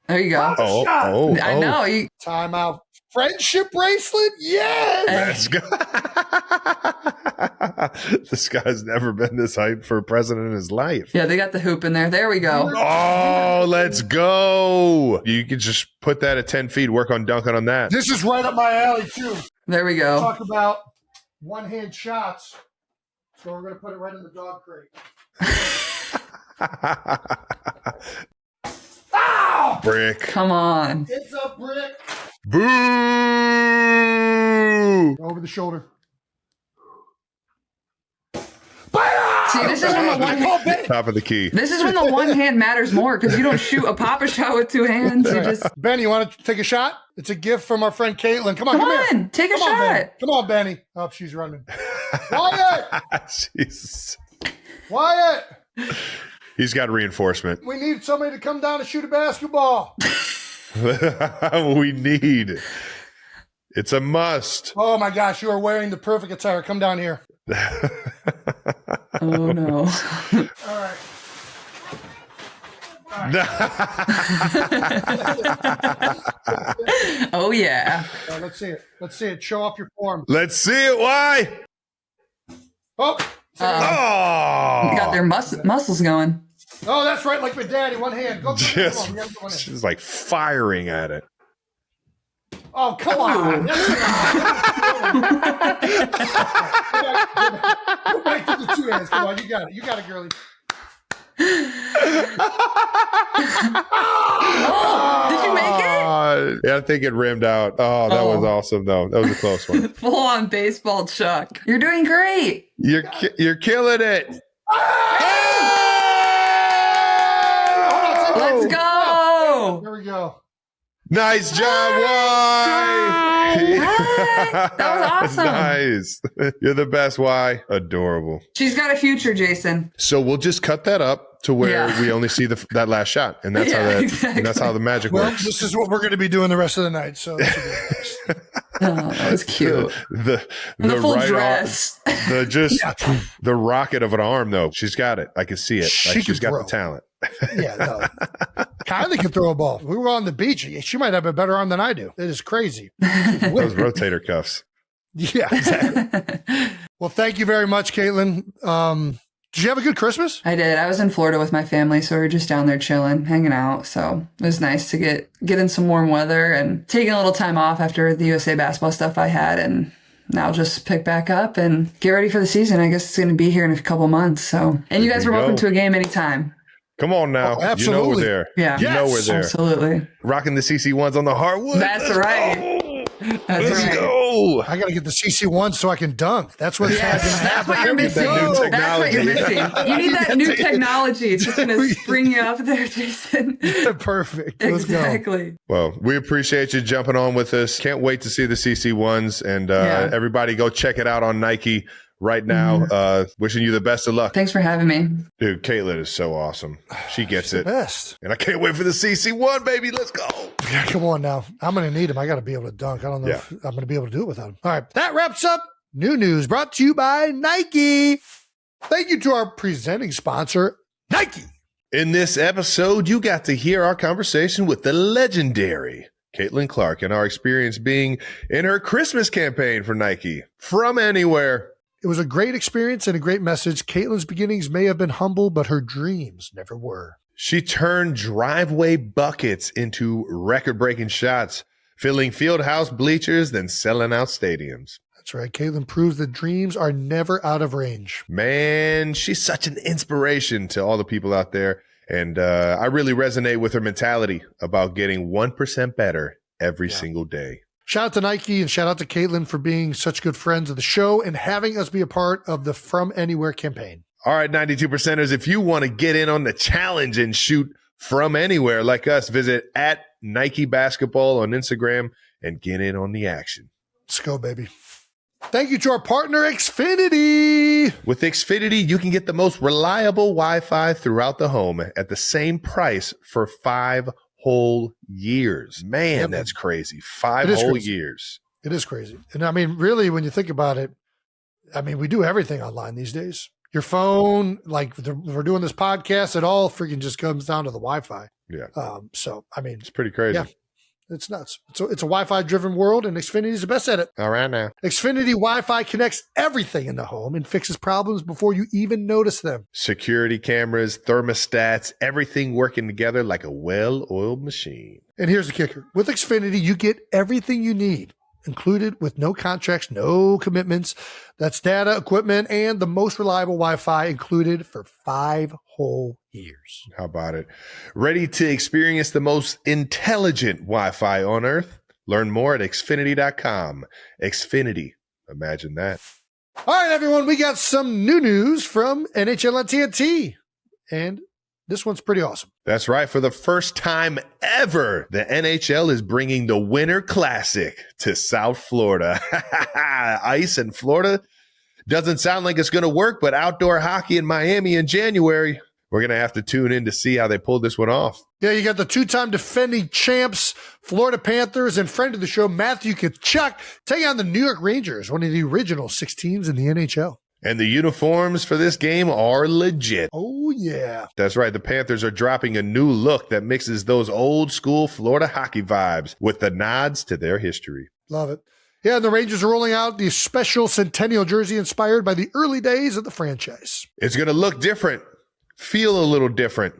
There you go. Oh. I know. You, timeout. Friendship bracelet? Yes. Let's go. This guy's never been this hyped for a president in his life. yeah, they got the hoop in there. There we go. Oh, let's go. You can just put that at 10 feet, work on dunking on that. This is right up my alley too. There we go. Talk about one-hand shots. So we're going to put it right in the dog crate. Ow! Brick. Come on. It's a brick. Boo! Over the shoulder. See, this is when the one hand, Top of the key. this is when the one hand matters more because you don't shoot a Papa shot with 2 hands. You just Ben, you want to take a shot? It's a gift from our friend Kaitlyn. Come on, come here. on, take a Come on, shot. Ben. Come on, Benny. Oh, she's running. Wyatt! Jesus. Wyatt! He's got reinforcement. We need somebody to come down and shoot a basketball. We need. It's a must. Oh my gosh, you are wearing the perfect attire. Come down here. Oh no. All right. All Oh yeah. Let's see it. Let's see it. Show off your form. Let's see it. Why? Oh. Oh. Got their muscles going. Oh, that's right. Like my daddy. One hand. Go. Just, come on. One hand. she's like firing at it. Oh, come on. Go back to the 2 hands. Come on. You got it. You got it, girlie. Oh, did you make it? Yeah, I think it rimmed out. Oh, that was awesome, though. That was a close one. Full on baseball chuck. You're doing great. You're killing it. Let's go. There we go. Nice job, Y. That was awesome. Nice. You're the best, Y. Adorable. She's got a future, Jason. So we'll just cut that up to where we only see that last shot, and that's and that's how the magic Well, works. this is what we're going to be doing the rest of the night. So Oh, that was cute. The full right dress. The rocket of an arm, though. She's got it. I can see it. She's got the talent. Yeah, no. Kylie can throw a ball. We were on the beach. She might have a better arm than I do. It is crazy. Those rotator cuffs. Yeah, exactly. Well, thank you very much, Kaitlyn. Did you have a good Christmas? I did. I was in Florida with my family, so we were just down there chilling, hanging out. So it was nice to get in some warm weather and taking a little time off after the USA basketball stuff I had, and now just pick back up and get ready for the season. I guess it's going to be here in a couple months. So, and you guys are welcome to a game anytime. Come on now. Oh, absolutely. You know we're there. Yeah. You know we're there. Absolutely. Rocking the CC1s on the hardwood. That's right. Go. That's Let's right. go. I got to get the CC1 so I can dunk. That's what's That's what you're missing. That's what you're missing. You need that new technology. It's just going to spring you up there, Jason. Perfect. Let's Exactly. Well, we appreciate you jumping on with us. Can't wait to see the CC1s, and everybody go check it out on Nike right now. Wishing you the best of luck. Thanks for having me. Dude, Kaitlyn is so awesome. She gets it. Best. And I can't wait for the CC1, baby. Let's go. Yeah, come on now. I'm going to need him. I got to be able to dunk. I don't know if I'm going to be able to do it without him. All right. That wraps up New News brought to you by Nike. Thank you to our presenting sponsor, Nike. In this episode, you got to hear our conversation with the legendary Kaitlyn Clark and our experience being in her Christmas campaign for Nike, From Anywhere. It was a great experience and a great message. Kaitlyn's beginnings may have been humble, but her dreams never were. She turned driveway buckets into record-breaking shots, filling fieldhouse bleachers, then selling out stadiums. That's right. Kaitlyn proves that dreams are never out of range. Man, she's such an inspiration to all the people out there. And I really resonate with her mentality about getting 1% better every single day. Shout out to Nike and shout out to Kaitlyn for being such good friends of the show and having us be a part of the From Anywhere campaign. All right, 92%ers, if you want to get in on the challenge and shoot from anywhere like us, visit at Nike Basketball on Instagram and get in on the action. Let's go, baby. Thank you to our partner, Xfinity. With Xfinity, you can get the most reliable Wi-Fi throughout the home at the same price for 5 whole years. Man, that's crazy. 5 whole years. It is crazy. And I mean, really, when you think about it, I mean, we do everything online these days. Your phone, like we're doing this podcast, it all freaking just comes down to the Wi-Fi. Yeah. So, I mean, it's pretty crazy. Yeah, it's nuts. So it's a Wi-Fi driven world, and Xfinity is the best at it. All right now. Xfinity Wi-Fi connects everything in the home and fixes problems before you even notice them. Security cameras, thermostats, everything working together like a well-oiled machine. And here's the kicker. With Xfinity, you get everything you need, included with no contracts, no commitments. That's data, equipment, and the most reliable Wi-Fi included for 5 whole years. How about it? Ready to experience the most intelligent Wi-Fi on Earth? Learn more at Xfinity.com. Xfinity. Imagine that. All right, everyone. We got some new news from NHL on TNT. And this one's pretty awesome. That's right. For the first time ever, the NHL is bringing the Winter Classic to South Florida. Ice in Florida doesn't sound like it's going to work, but outdoor hockey in Miami in January, we're going to have to tune in to see how they pulled this one off. Yeah, you got the 2-time defending champs, Florida Panthers, and friend of the show, Matthew Tkachuk, taking on the New York Rangers, one of the original 6 teams in the NHL. And the uniforms for this game are legit. Oh, yeah. That's right. The Panthers are dropping a new look that mixes those old school Florida hockey vibes with the nods to their history. Love it. Yeah, the Rangers are rolling out the special Centennial jersey inspired by the early days of the franchise. It's going to look different, feel a little different,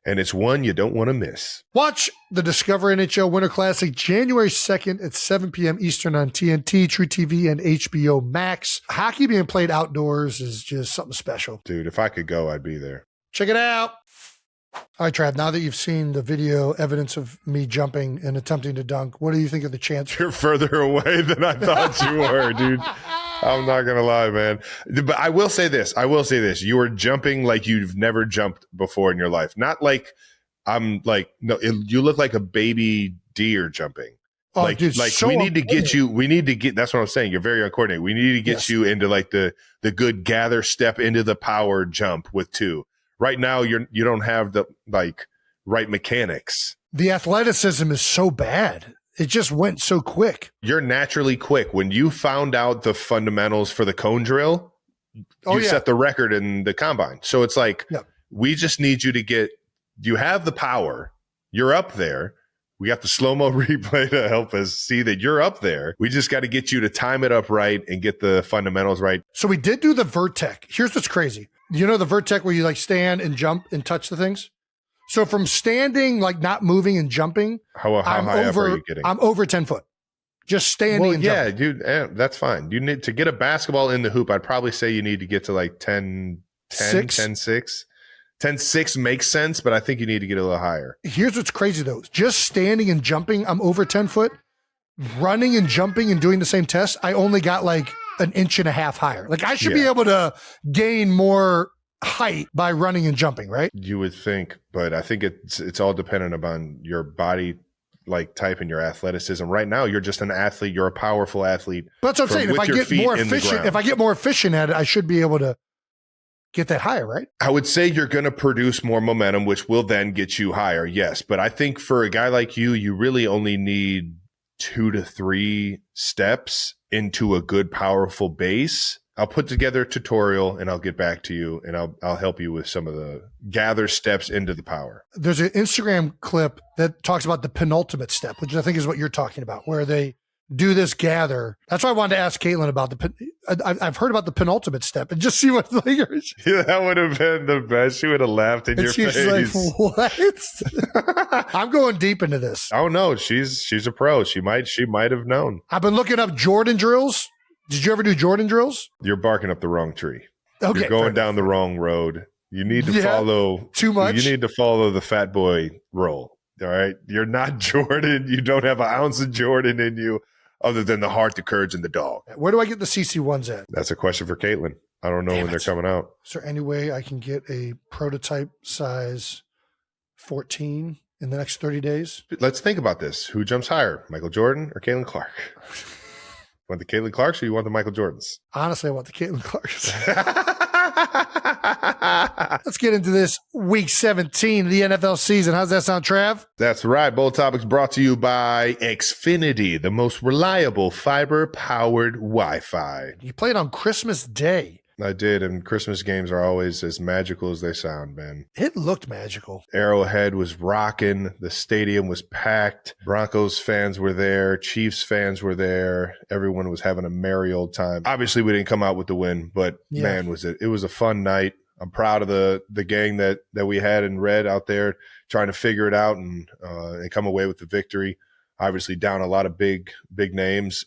and it's one you don't want to miss. Watch the Discover NHL Winter Classic January 2nd at 7 p.m. Eastern on TNT, True TV, and HBO Max. Hockey being played outdoors is just something special. Dude, if I could go, I'd be there. Check it out. All right, Trav, now that you've seen the video evidence of me jumping and attempting to dunk, what do you think of the chance? You're further away than I thought you were, dude. I'm not going to lie, man. But I will say this. You were jumping like you've never jumped before in your life. Not like you look like a baby deer jumping. Oh, dude, so we need to get, that's what I'm saying. You're very uncoordinated. We need to get you into like the good gather step into the power jump with two. Right now, you don't have the right mechanics. The athleticism is so bad. It just went so quick. You're naturally quick. When you found out the fundamentals for the cone drill, you set the record in the combine. So it's like, we just need you to you have the power. You're up there. We got the slow-mo replay to help us see that you're up there. We just got to get you to time it up right and get the fundamentals right. So we did do the Vertec. Here's what's crazy. You know the Vertec where you like stand and jump and touch the things? So from standing, like not moving and jumping, how high up are you getting? I'm over 10 foot. Just standing and jumping. Dude, that's fine. You need to get a basketball in the hoop. I'd probably say you need to get to like 10, 6. 10-6 makes sense, but I think you need to get a little higher. Here's what's crazy though. Just standing and jumping, I'm over 10 foot. Running and jumping and doing the same test, I only got like an inch and a half higher. Like I should be able to gain more height by running and jumping, right? You would think, but I think it's all dependent upon your body like type and your athleticism. Right now, you're just an athlete. You're a powerful athlete. But that's what I'm saying. If I get more efficient at it, I should be able to get that higher, right? I would say you're going to produce more momentum, which will then get you higher. Yes. But I think for a guy like you really only need 2 to 3 steps into a good, powerful base. I'll put together a tutorial and I'll get back to you and I'll help you with some of the gather steps into the power. There's an Instagram clip that talks about the penultimate step, which I think is what you're talking about, where they do this gather. That's why I wanted to ask Kaitlyn about I've heard about the penultimate step and just see what that would have been the best. She would have laughed in your face. Like, what? I'm going deep into this. Oh no, she's a pro. She might have known. I've been looking up Jordan drills. Did you ever do Jordan drills? You're barking up the wrong tree. Okay, you're going down the wrong road. You need to follow too much. You need to follow the fat boy roll. All right. You're not Jordan. You don't have an ounce of Jordan in you other than the heart, the courage, and the dog. Where do I get the CC1s at? That's a question for Kaitlyn. I don't know when they're coming out. Is there any way I can get a prototype size 14 in the next 30 days? Let's think about this. Who jumps higher, Michael Jordan or Caitlin Clark? You want the Caitlin Clarks or you want the Michael Jordans? Honestly, I want the Caitlin Clarks. Let's get into this week 17 of the NFL season. How's that sound, Trav? That's right. Bold Topics brought to you by Xfinity, the most reliable fiber-powered Wi-Fi. You played on Christmas Day. I did, and Christmas games are always as magical as they sound, man. It looked magical. Arrowhead was rocking. The stadium was packed. Broncos fans were there. Chiefs fans were there. Everyone was having a merry old time. Obviously, we didn't come out with the win, but man, it was a fun night. I'm proud of the gang that we had in red out there trying to figure it out and come away with the victory. Obviously, down a lot of big names,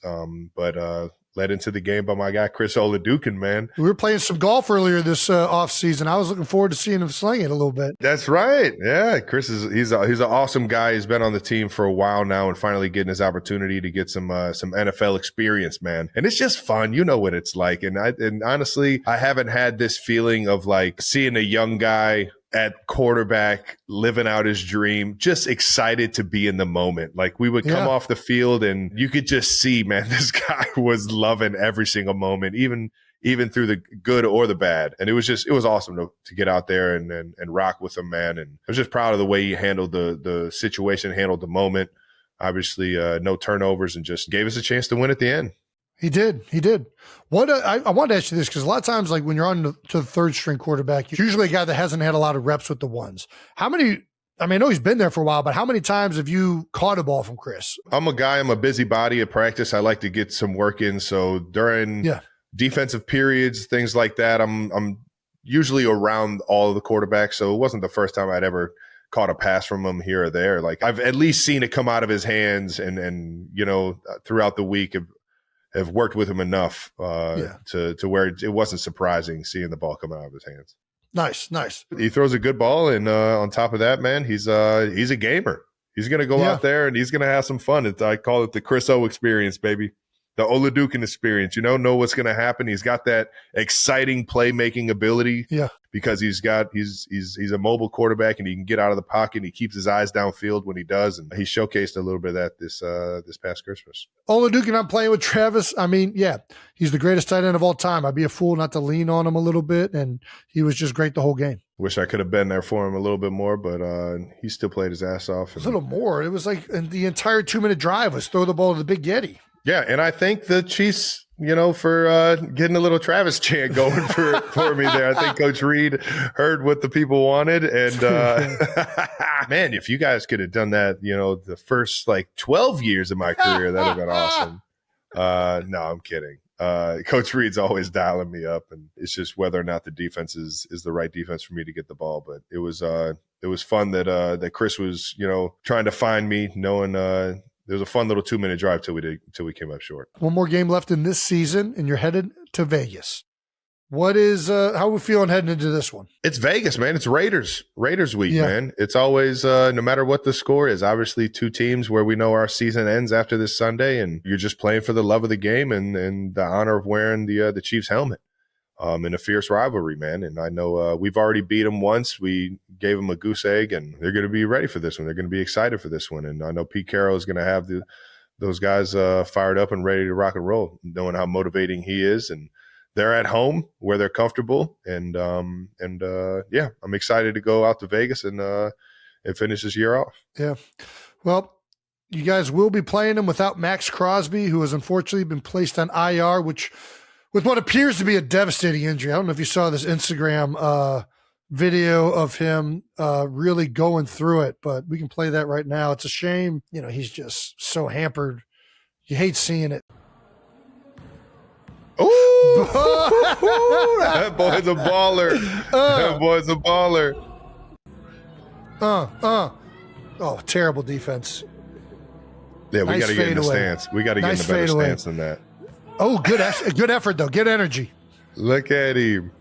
but led into the game by my guy, Chris Oladukin, man. We were playing some golf earlier this offseason. I was looking forward to seeing him sling it a little bit. That's right. Yeah, Chris he's an awesome guy. He's been on the team for a while now and finally getting his opportunity to get some NFL experience, man. And it's just fun. You know what it's like. And honestly, I haven't had this feeling of like seeing a young guy at quarterback, living out his dream, just excited to be in the moment. Like we would come off the field and you could just see, man, this guy was loving every single moment, even through the good or the bad. And it was awesome to get out there and rock with him, man. And I was just proud of the way he handled the situation, handled the moment. Obviously, no turnovers and just gave us a chance to win at the end. He did. What I wanted to ask you this because a lot of times, like when you're on to the third string quarterback, you're usually a guy that hasn't had a lot of reps with the ones. How many? I mean, I know he's been there for a while, but how many times have you caught a ball from Chris? I'm a busybody at practice. I like to get some work in. So during defensive periods, things like that, I'm usually around all of the quarterbacks. So it wasn't the first time I'd ever caught a pass from him here or there. Like I've at least seen it come out of his hands and throughout the week have worked with him enough to where it wasn't surprising seeing the ball come out of his hands. Nice. He throws a good ball, and on top of that, man, he's a gamer. He's going to go out there and he's going to have some fun. I call it the Chris O experience, baby. The Oladukin experience, know what's going to happen. He's got that exciting playmaking ability because he's a mobile quarterback and he can get out of the pocket and he keeps his eyes downfield when he does. And he showcased a little bit of that this past Christmas. Oladukin, I'm playing with Travis. I mean, he's the greatest tight end of all time. I'd be a fool not to lean on him a little bit. And he was just great the whole game. Wish I could have been there for him a little bit more, but he still played his ass off. A little more. It was like the entire 2-minute drive was throw the ball to the Big Yeti. Yeah, and I think the Chiefs, for getting a little Travis chant going for me there. I think Coach Reed heard what the people wanted. And, man, if you guys could have done that, the first, 12 years of my career, that would have been awesome. No, I'm kidding. Coach Reed's always dialing me up, and it's just whether or not the defense is the right defense for me to get the ball. But it was fun that Chris was, trying to find me, knowing it was a fun little 2-minute drive till we came up short. One more game left in this season, and you're headed to Vegas. What is how are we feeling heading into this one? It's Vegas, man. It's Raiders week, man. It's always no matter what the score is. Obviously, two teams where we know our season ends after this Sunday, and you're just playing for the love of the game and the honor of wearing the Chiefs helmet. In a fierce rivalry, man. And I know we've already beat them once. We gave them a goose egg, and they're going to be ready for this one. They're going to be excited for this one. And I know Pete Carroll is going to have those guys fired up and ready to rock and roll, knowing how motivating he is. And they're at home where they're comfortable. And I'm excited to go out to Vegas and finish this year off. Yeah. Well, you guys will be playing them without Max Crosby, who has unfortunately been placed on IR, with what appears to be a devastating injury. I don't know if you saw this Instagram video of him really going through it, but we can play that right now. It's a shame. He's just so hampered. You hate seeing it. Ooh, that boy's a baller. That boy's a baller. Oh, terrible defense. Yeah, we got to get in the stance. We got to get in a better stance than that. Oh, good effort, though. Good energy. Look at him.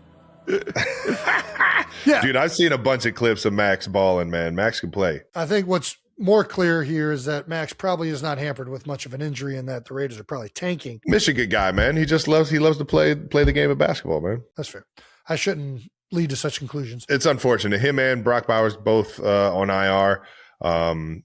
Yeah. Dude, I've seen a bunch of clips of Max balling, man. Max can play. I think what's more clear here is that Max probably is not hampered with much of an injury and that the Raiders are probably tanking. Michigan guy, man. He loves to play the game of basketball, man. That's fair. I shouldn't lead to such conclusions. It's unfortunate. Him and Brock Bowers both on IR.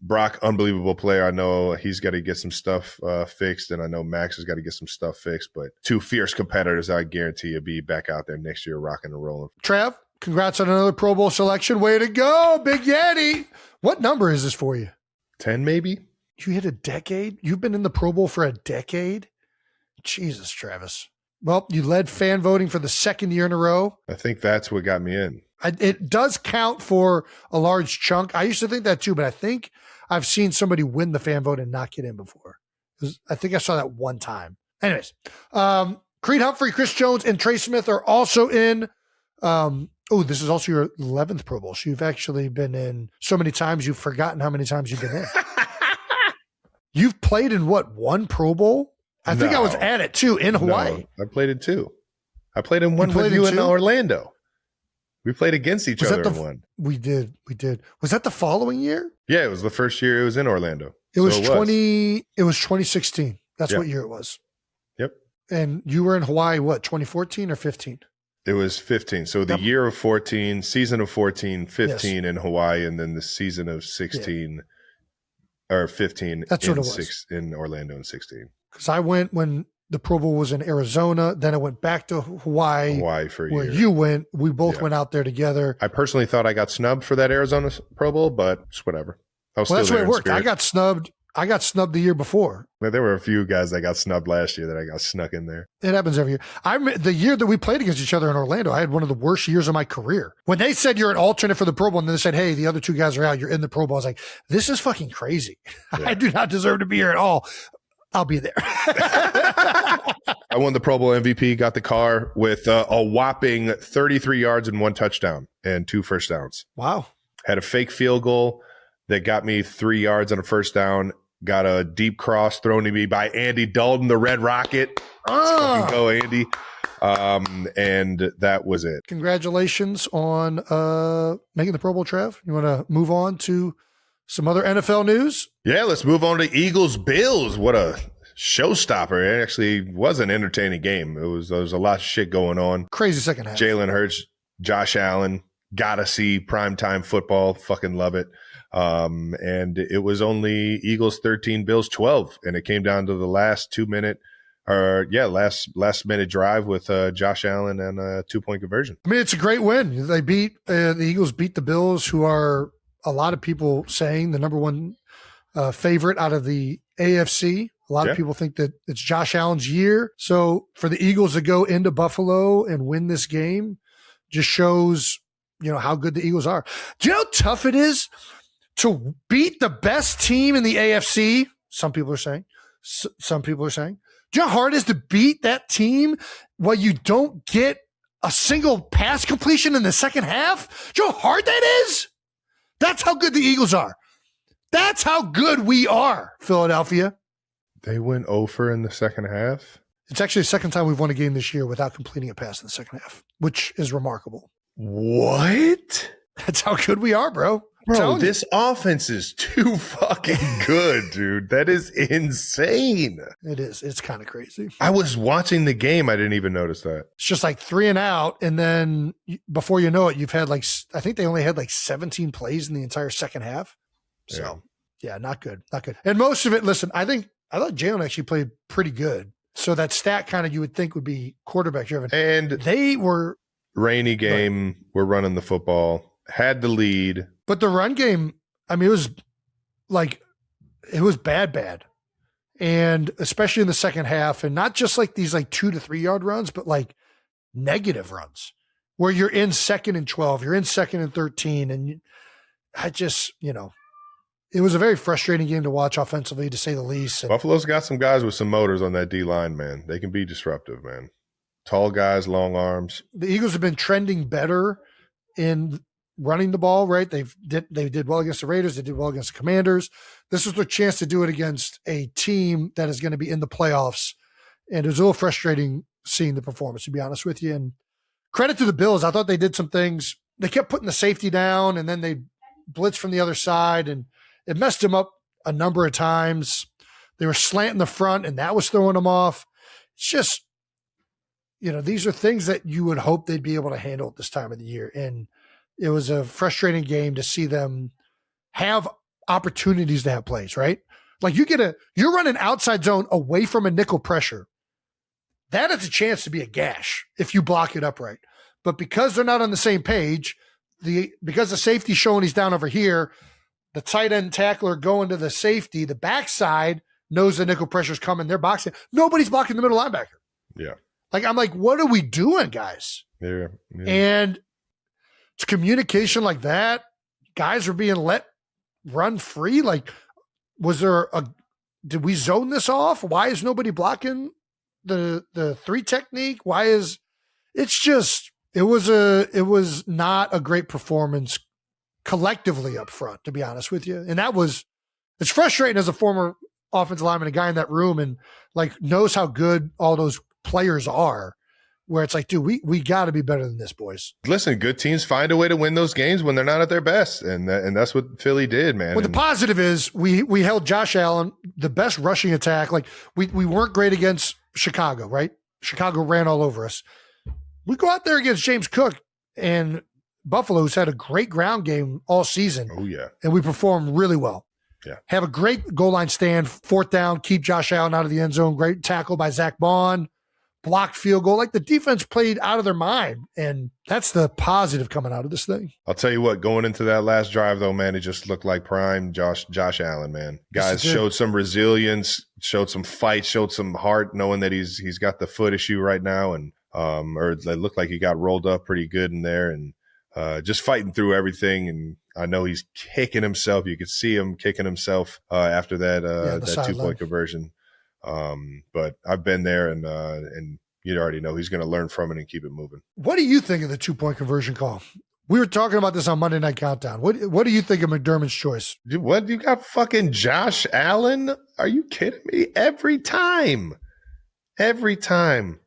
Brock, unbelievable player. I know he's got to get some stuff fixed, and I know Max has got to get some stuff fixed, but two fierce competitors, I guarantee you'll be back out there next year rocking and rolling. Trav, congrats on another Pro Bowl selection. Way to go, Big Yeti. What number is this for you? 10, maybe? You hit a decade? You've been in the Pro Bowl for a decade? Jesus, Travis. Well, you led fan voting for the second year in a row. I think that's what got me in. It does count for a large chunk. I used to think that too, but I think I've seen somebody win the fan vote and not get in before. I think I saw that one time. Anyways, Creed Humphrey, Chris Jones, and Trey Smith are also in. This is also your 11th Pro Bowl. So you've actually been in so many times, you've forgotten how many times you've been in. You've played in one Pro Bowl? I think I was at it too in Hawaii. No, I played in two. I played in one with you in Orlando. We played against each other in one. We did. Was that the following year? Yeah, it was the first year it was in Orlando. It was 2016. That's what year it was. Yep. And you were in Hawaii, 2014 or 15? It was 15. So the year of 14, season of 14, 15 in Hawaii, and then the season of 16 or 15 That's what it was. In Orlando in 16. Because I went when the Pro Bowl was in Arizona. Then I went back to Hawaii for a where year. You went. We both went out there together. I personally thought I got snubbed for that Arizona Pro Bowl, but it's whatever. That's the way it worked. I got snubbed. I got snubbed the year before. But there were a few guys that got snubbed last year that I got snuck in there. It happens every year. The year that we played against each other in Orlando, I had one of the worst years of my career. When they said you're an alternate for the Pro Bowl, and then they said, hey, the other two guys are out, you're in the Pro Bowl, I was like, this is fucking crazy. Yeah. I do not deserve to be here at all. I'll be there. I won the Pro Bowl MVP, got the car with a whopping 33 yards and 1 touchdown and 2 first downs. Wow. Had a fake field goal that got me 3 yards on a first down. Got a deep cross thrown to me by Andy Dalton, the Red Rocket. Let's fucking go, Andy. And that was it. Congratulations on making the Pro Bowl, Trev. You want to move on to some other NFL news? Yeah, let's move on to Eagles-Bills. What a showstopper. It actually was an entertaining game. There was a lot of shit going on. Crazy second half. Jalen Hurts, Josh Allen. Gotta see primetime football. Fucking love it. And it was only Eagles 13, Bills 12. And it came down to the last last minute drive with Josh Allen and a 2-point conversion. I mean, it's a great win. They beat the Eagles beat the Bills, who are a lot of people saying the number one favorite out of the AFC. A lot of people think that it's Josh Allen's year. So for the Eagles to go into Buffalo and win this game just shows, how good the Eagles are. Do you know how tough it is to beat the best team in the AFC? Some people are saying. Some people are saying. Do you know how hard it is to beat that team while you don't get a single pass completion in the second half? Do you know how hard that is? That's how good the Eagles are. That's how good we are, Philadelphia. They went over in the second half. It's actually the second time we've won a game this year without completing a pass in the second half, which is remarkable. What? That's how good we are, bro. Bro, this offense is too fucking good, dude. That is insane. It is. It's kind of crazy. I was watching the game. I didn't even notice that. It's just like 3 and out. And then before you know it, you've had I think they only had 17 plays in the entire second half. So, yeah, not good. Not good. And most of it, listen, I thought Jalen actually played pretty good. So that stat kind of you would think would be quarterback driven. And they were rainy game. We're running the football. Had the lead. But the run game, I mean, it was bad. And especially in the second half, and not just these 2 to 3 yard runs, but negative runs where you're in 2nd and 12, you're in 2nd and 13. And it was a very frustrating game to watch offensively, to say the least. And Buffalo's got some guys with some motors on that D line, man. They can be disruptive, man. Tall guys, long arms. The Eagles have been trending better in running the ball, right? They did well against the Raiders. They did well against the Commanders. This was their chance to do it against a team that is going to be in the playoffs. And it was a little frustrating seeing the performance, to be honest with you. And credit to the Bills. I thought they did some things. They kept putting the safety down, and then they blitzed from the other side, and it messed them up a number of times. They were slanting the front, and that was throwing them off. It's just, these are things that you would hope they'd be able to handle at this time of the year. And it was a frustrating game to see them have opportunities to have plays, right? You're running outside zone away from a nickel pressure. That is a chance to be a gash if you block it upright. But because they're not on the same page, because the safety's showing he's down over here, the tight end tackler going to the safety, the backside knows the nickel pressure's coming. They're boxing. Nobody's blocking the middle linebacker. Yeah. I'm like, what are we doing, guys? Yeah. And it's communication like that. Guys are being let run free. Did we zone this off? Why is nobody blocking the 3 technique? It was not a great performance collectively up front, to be honest with you. And it's frustrating as a former offensive lineman, a guy in that room and knows how good all those players are, where it's dude, we got to be better than this, boys. Listen, good teams find a way to win those games when they're not at their best. And that's what Philly did, man. Well, the positive is we held Josh Allen, the best rushing attack. We weren't great against Chicago, right? Chicago ran all over us. We go out there against James Cook and Buffalo's had a great ground game all season. Oh, yeah. And we perform really well. Yeah. Have a great goal line stand, 4th down, keep Josh Allen out of the end zone. Great tackle by Zach Bond. blocked field goal. Like the defense played out of their mind. And that's the positive coming out of this thing. I'll tell you what, going into that last drive, though, man, it just looked like prime Josh Allen, man. Guys showed some resilience, showed some fight, showed some heart, knowing that he's got the foot issue right now. And or it looked like he got rolled up pretty good in there and just fighting through everything. And I know he's kicking himself. You could see him kicking himself after that 2-point conversion. But I've been there and you already know he's going to learn from it and keep it moving. What do you think of the 2-point conversion call? We were talking about this on Monday Night Countdown. What do you think of McDermott's choice? Dude, what, you got fucking Josh Allen? Are you kidding me? Every time. Man.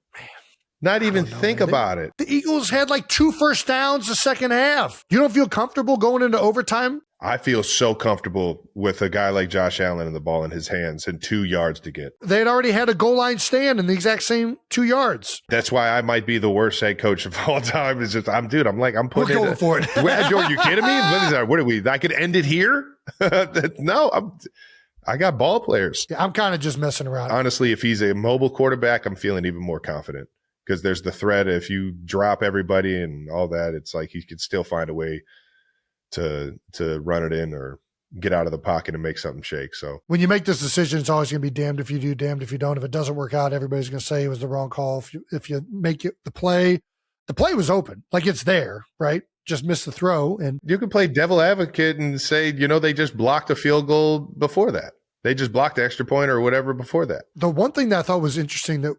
Not even think about it. The Eagles had like 2 first downs the second half. You don't feel comfortable going into overtime? I feel so comfortable with a guy like Josh Allen and the ball in his hands and 2 yards to get. They had already had a goal line stand in the exact same 2 yards. That's why I might be the worst head coach of all time. It's just, I'm putting We're going for it. Are you kidding me? What is that? What are we? I could end it here? No, I got ball players. Yeah, I'm kind of just messing around. Honestly, if he's a mobile quarterback, I'm feeling even more confident because there's the threat. If you drop everybody and all that, it's like he could still find a way to run it in or get out of the pocket and make something shake. So when you make this decision, it's always going to be damned if you do, damned if you don't. If it doesn't work out, everybody's going to say it was the wrong call. If you make it the play was open, like it's there, right? Just missed the throw. And you can play devil advocate and say, they just blocked a field goal before that. They just blocked the extra point or whatever before that. The one thing that I thought was interesting that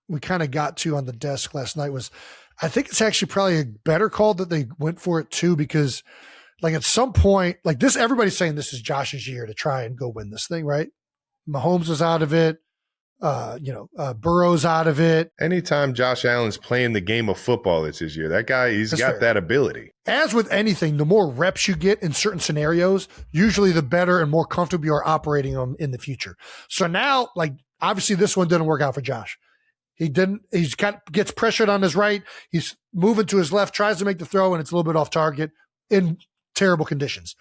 we kind of got to on the desk last night was, I think it's actually probably a better call that they went for it too, because like at some point, like this, everybody's saying this is Josh's year to try and go win this thing, right? Mahomes is out of it. Burrow's out of it. Anytime Josh Allen's playing the game of football, it's his year. That guy, he's got that ability. As with anything, the more reps you get in certain scenarios, usually the better and more comfortable you are operating them in the future. So now, like, obviously this one didn't work out for Josh. Gets pressured on his right. He's moving to his left, tries to make the throw, and it's a little bit off target in terrible conditions.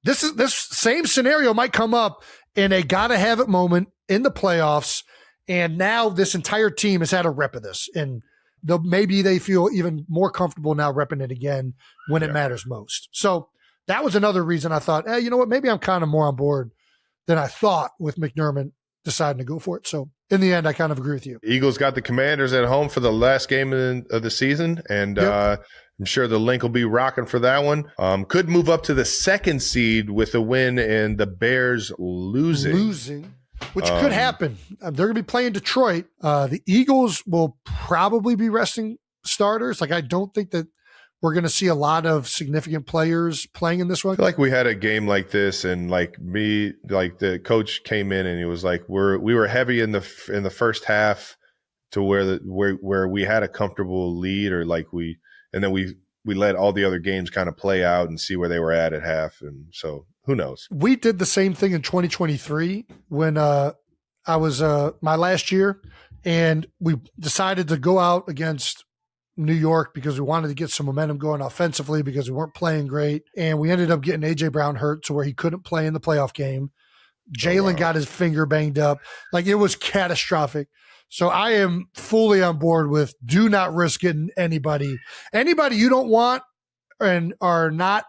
This same scenario might come up in a gotta have it moment in the playoffs. And now this entire team has had a rep of this, and maybe they feel even more comfortable now repping it again when it matters most. So that was another reason I thought, you know what, maybe I'm kind of more on board than I thought with McDermott deciding to go for it. So in the end, I kind of agree with you. Eagles got the Commanders at home for the last game of the season, and I'm sure the link will be rocking for that one. Could move up to the 2nd seed with a win and the Bears losing. Which could happen. They're going to be playing Detroit. The Eagles will probably be resting starters. Like, I don't think that we're going to see a lot of significant players playing in this one. I feel like we had a game like this, and the coach came in and he was like, we were heavy in the first half to where we had a comfortable lead, or and then we let all the other games kind of play out and see where they were at half, and so who knows? We did the same thing in 2023 when I was my last year, and we decided to go out against New York because we wanted to get some momentum going offensively because we weren't playing great. And we ended up getting A.J. Brown hurt to where he couldn't play in the playoff game. Jalen got his finger banged up. Like, it was catastrophic. So I am fully on board with do not risk getting anybody you don't want and are not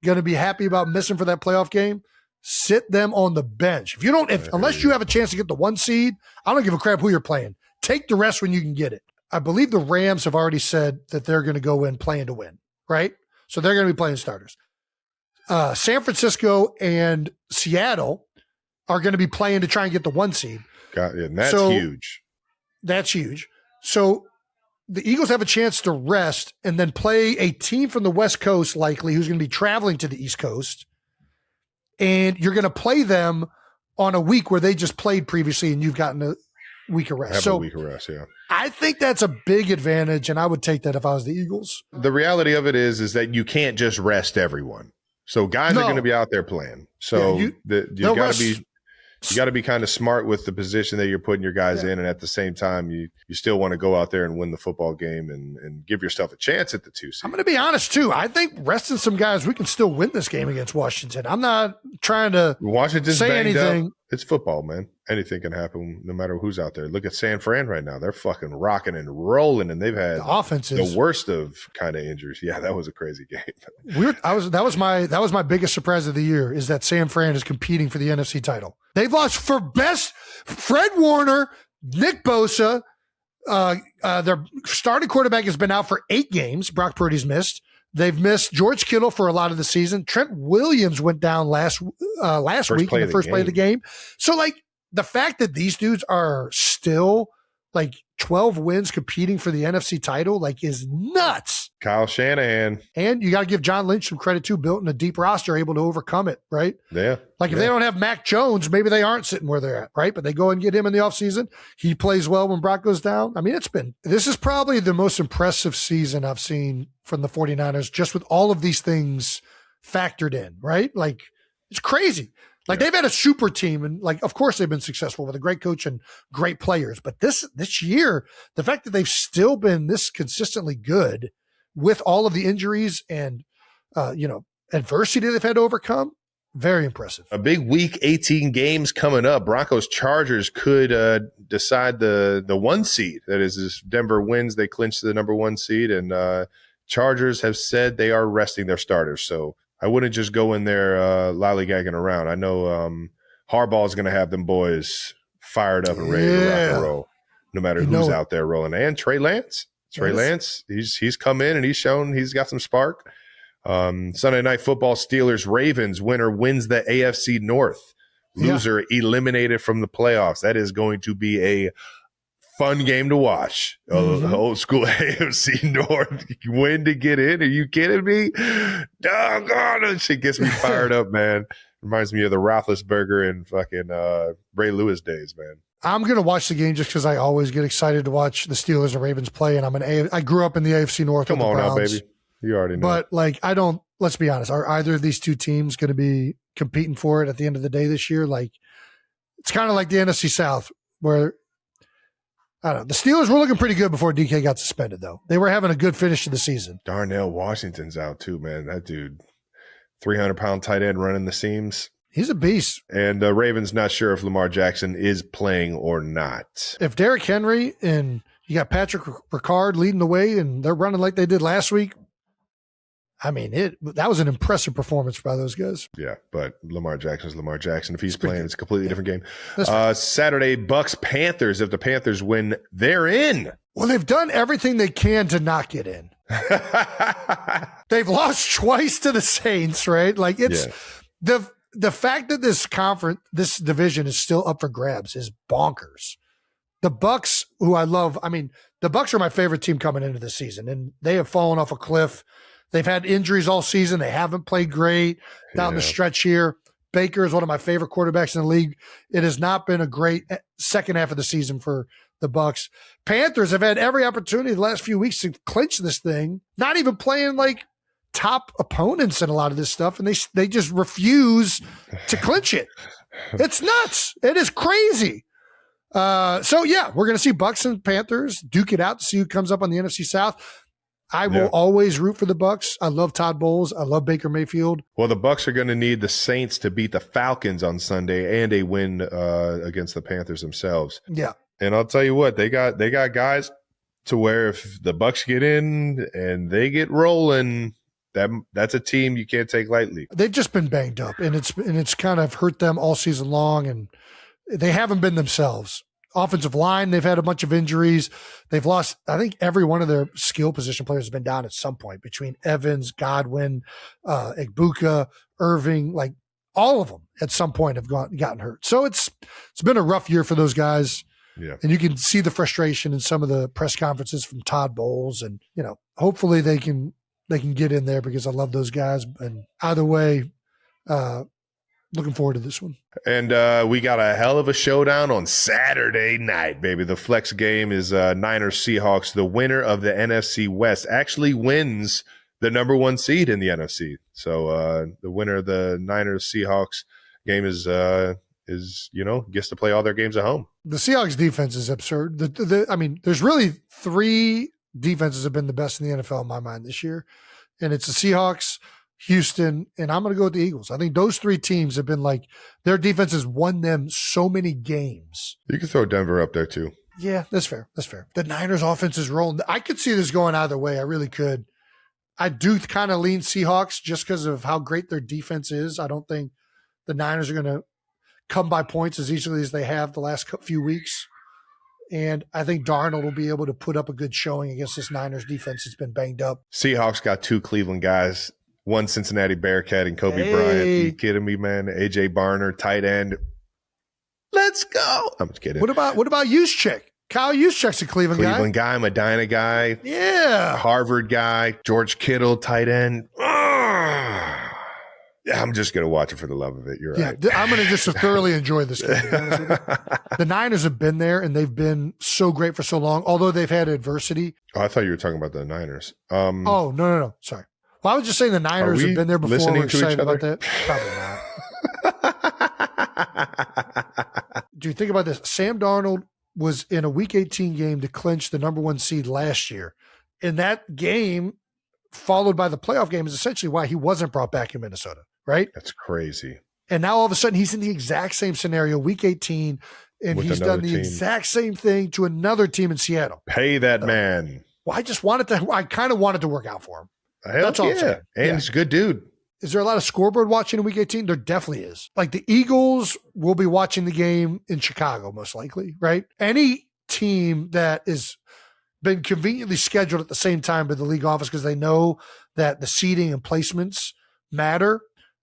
going to be happy about missing for that playoff game. Sit them on the bench. Unless you have a chance to get the 1 seed, I don't give a crap who you're playing. Take the rest when you can get it. I believe the Rams have already said that they're going to go in playing to win, right? So they're going to be playing starters. San Francisco and Seattle are going to be playing to try and get the 1 seed. Got it. And that's huge. That's huge. So the Eagles have a chance to rest and then play a team from the West Coast, likely, who's going to be traveling to the East Coast. And you're going to play them on a week where they just played previously and you've gotten a week of rest. A week of rest, yeah. I think that's a big advantage, and I would take that if I was the Eagles. The reality of it is that you can't just rest everyone. So guys are going to be out there playing. So you got to be kind of smart with the position that you're putting your guys in, and at the same time, you still want to go out there and win the football game and give yourself a chance at the 2 seed. I'm going to be honest too. I think resting some guys, we can still win this game against Washington. I'm not trying to Washington's say banged anything. Up. It's football, man. anything can happen no matter who's out there. Look at San Fran right now. They're fucking rocking and rolling, and they've had The offense is the worst of kind of injuries. Yeah, that was a crazy game. weird. That was my biggest surprise of the year is that San Fran is competing for the NFC title. They've lost for best Fred Warner, Nick Bosa. Their starting quarterback has been out for 8 games. Brock Purdy's missed. They've missed George Kittle for a lot of the season. Trent Williams went down last week in the first play of the game. So, like, the fact that these dudes are still, like, 12 wins competing for the NFC title, like, is nuts. Kyle Shanahan. And you got to give John Lynch some credit, too, built in a deep roster, able to overcome it, right? Yeah. Like, if they don't have Mac Jones, maybe they aren't sitting where they're at, right? But they go and get him in the offseason. He plays well when Brock goes down. I mean, this is probably the most impressive season I've seen from the 49ers, just with all of these things factored in, right? Like, it's crazy. Like, they've had a super team, and, like, of course they've been successful with a great coach and great players. But this year, the fact that they've still been this consistently good with all of the injuries and, adversity they've had to overcome, very impressive. A big week 18 games coming up. Broncos Chargers could decide the 1 seed. That is, if Denver wins, they clinch the number 1 seed. And Chargers have said they are resting their starters. So I wouldn't just go in there lollygagging around. I know Harbaugh is going to have them boys fired up and ready to rock and roll, no matter who's out there rolling. And Trey Lance. Lance, he's come in and he's shown he's got some spark. Sunday Night Football, Steelers, Ravens. Winner wins the AFC North. Loser eliminated from the playoffs. That is going to be a fun game to watch. Old school AFC North win to get in. Are you kidding me? Doggone it. Shit gets me fired up, man. Reminds me of the Roethlisberger and fucking Ray Lewis days, man. I'm going to watch the game just because I always get excited to watch the Steelers and Ravens play. And I grew up in the AFC North. Come on now, baby. You already know. But, like, let's be honest. Are either of these two teams going to be competing for it at the end of the day this year? Like, it's kind of like the NFC South where, I don't know. The Steelers were looking pretty good before DK got suspended, though. They were having a good finish to the season. Darnell Washington's out too, man. That dude, 300-pound tight end running the seams. He's a beast. And Ravens not sure if Lamar Jackson is playing or not. If Derrick Henry and you got Patrick Ricard leading the way and they're running like they did last week, I mean, that was an impressive performance by those guys. Yeah, but Lamar Jackson's Lamar Jackson. If he's playing, it's a completely different game. Saturday, Bucks-Panthers. If the Panthers win, they're in. Well, they've done everything they can to not get in. They've lost twice to the Saints, right? Like, it's the fact that this division is still up for grabs is bonkers. The Bucks, who I love, I mean, the Bucks are my favorite team coming into the season, and they have fallen off a cliff. They've had injuries all season. They haven't played great down the stretch here. Baker is one of my favorite quarterbacks in the league. It has not been a great second half of the season for the Bucks. Panthers have had every opportunity the last few weeks to clinch this thing, not even playing like top opponents in a lot of this stuff, and they just refuse to clinch it. It's nuts. It is crazy. So, yeah, we're going to see Bucks and Panthers duke it out to see who comes up on the NFC South. I will always root for the Bucks. I love Todd Bowles. I love Baker Mayfield. Well, the Bucks are going to need the Saints to beat the Falcons on Sunday and a win against the Panthers themselves. Yeah. And I'll tell you what, they got guys to where if the Bucks get in and they get rolling, that's a team you can't take lightly. They've just been banged up, and it's kind of hurt them all season long, and they haven't been themselves. Offensive line, they've had a bunch of injuries. They've lost, I think, every one of their skill position players has been down at some point between Evans, Godwin, Igbuka, Irving, like all of them at some point have gotten hurt. So it's been a rough year for those guys. Yeah. And you can see the frustration in some of the press conferences from Todd Bowles, and, hopefully they can get in there because I love those guys. And either way, looking forward to this one. And we got a hell of a showdown on Saturday night, baby. The flex game is Niners Seahawks. The winner of the NFC West actually wins the number 1 seed in the NFC. So the winner of the Niners Seahawks game is gets to play all their games at home. The Seahawks defense is absurd. There's really 3 defenses have been the best in the NFL in my mind this year. And it's the Seahawks, Houston, and I'm going to go with the Eagles. I think those three teams have been like, their defense has won them so many games. You can throw Denver up there too. Yeah, that's fair. That's fair. The Niners offense is rolling. I could see this going either way. I really could. I do kind of lean Seahawks just because of how great their defense is. I don't think the Niners are going to come by points as easily as they have the last few weeks. And I think Darnold will be able to put up a good showing against this Niners defense that's been banged up. Seahawks got 2 Cleveland guys, one Cincinnati Bearcat and Kobe Bryant. You kidding me, man? AJ Barner, tight end. Let's go. I'm just kidding. What about Juszczyk? Kyle Juszczyk's a Cleveland guy, Medina guy. Yeah. Harvard guy. George Kittle, tight end. Yeah, I'm just going to watch it for the love of it. You're right. Yeah, I'm going to just thoroughly enjoy this game. The Niners have been there, and they've been so great for so long, although they've had adversity. Oh, I thought you were talking about the Niners. Oh, no. Sorry. Well, I was just saying the Niners have been there before. We're excited about that. Probably not. Do you think about this? Sam Darnold was in a Week 18 game to clinch the number 1 seed last year. And that game, followed by the playoff game, is essentially why he wasn't brought back in Minnesota, right? That's crazy. And now all of a sudden he's in the exact same scenario, Week 18, and With he's done the team. exact same thing to another team in Seattle. Pay that man. Well, I kind of wanted to work out for him. Hell That's all I'm saying. And he's a good dude. Is there a lot of scoreboard watching in Week 18? There definitely is. Like the Eagles will be watching the game in Chicago, most likely, right? Any team that is been conveniently scheduled at the same time by the league office because they know that the seating and placements matter,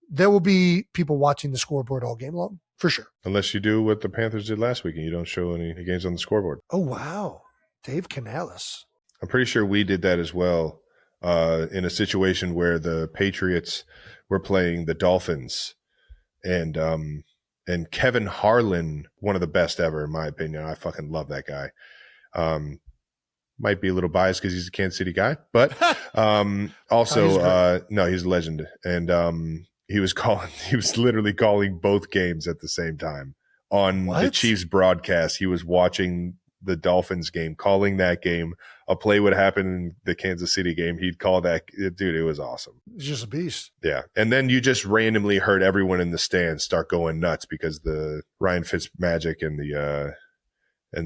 there will be people watching the scoreboard all game long, for sure. Unless you do what the Panthers did last week and you don't show any games on the scoreboard. Oh, wow. Dave Canales. I'm pretty sure we did that as well in a situation where the Patriots were playing the Dolphins. And Kevin Harlan, one of the best ever, in my opinion. I fucking love that guy. Might be a little biased because he's a Kansas City guy, but also no, he's a legend. And he was literally calling both games at the same time on the Chiefs broadcast. He was watching the Dolphins game, calling that game. A play would happen in the Kansas City game. He'd call that. Dude, it was awesome. He's just a beast. Yeah. And then you just randomly heard everyone in the stands start going nuts because the Ryan Fitzmagic and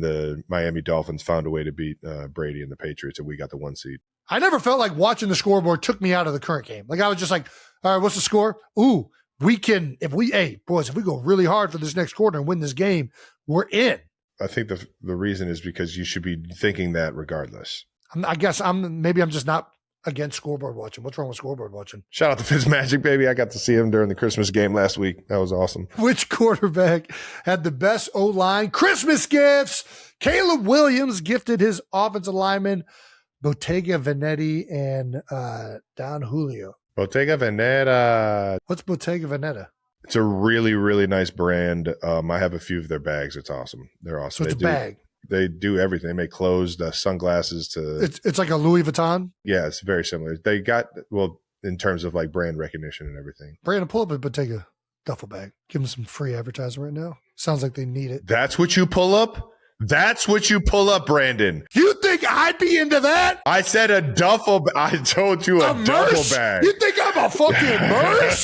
the Miami Dolphins found a way to beat Brady and the Patriots, and we got the 1 seed. I never felt like watching the scoreboard took me out of the current game. Like I was just like, all right, what's the score? Ooh, if we go really hard for this next quarter and win this game, we're in. I think the reason is because you should be thinking that regardless. I guess I'm just not against scoreboard watching. What's wrong with scoreboard watching? Shout out to Fitzmagic, baby. I got to see him during the Christmas game last week. That was awesome. Which quarterback had the best O-line Christmas gifts? Caleb Williams gifted his offensive lineman Bottega Veneta and Don Julio. Bottega Veneta. What's Bottega Veneta? It's a really, really nice brand. I have a few of their bags. It's awesome. They're awesome. So it's a bag. They do everything. They make clothes, sunglasses to. It's like a Louis Vuitton. Yeah, it's very similar. They got in terms of like brand recognition and everything. Brandon, pull up a Bottega duffel bag. Give them some free advertising right now. Sounds like they need it. That's what you pull up? That's what you pull up, Brandon. You think I'd be into that? I said a duffel. I told you a duffel bag. You think I'm a fucking merce?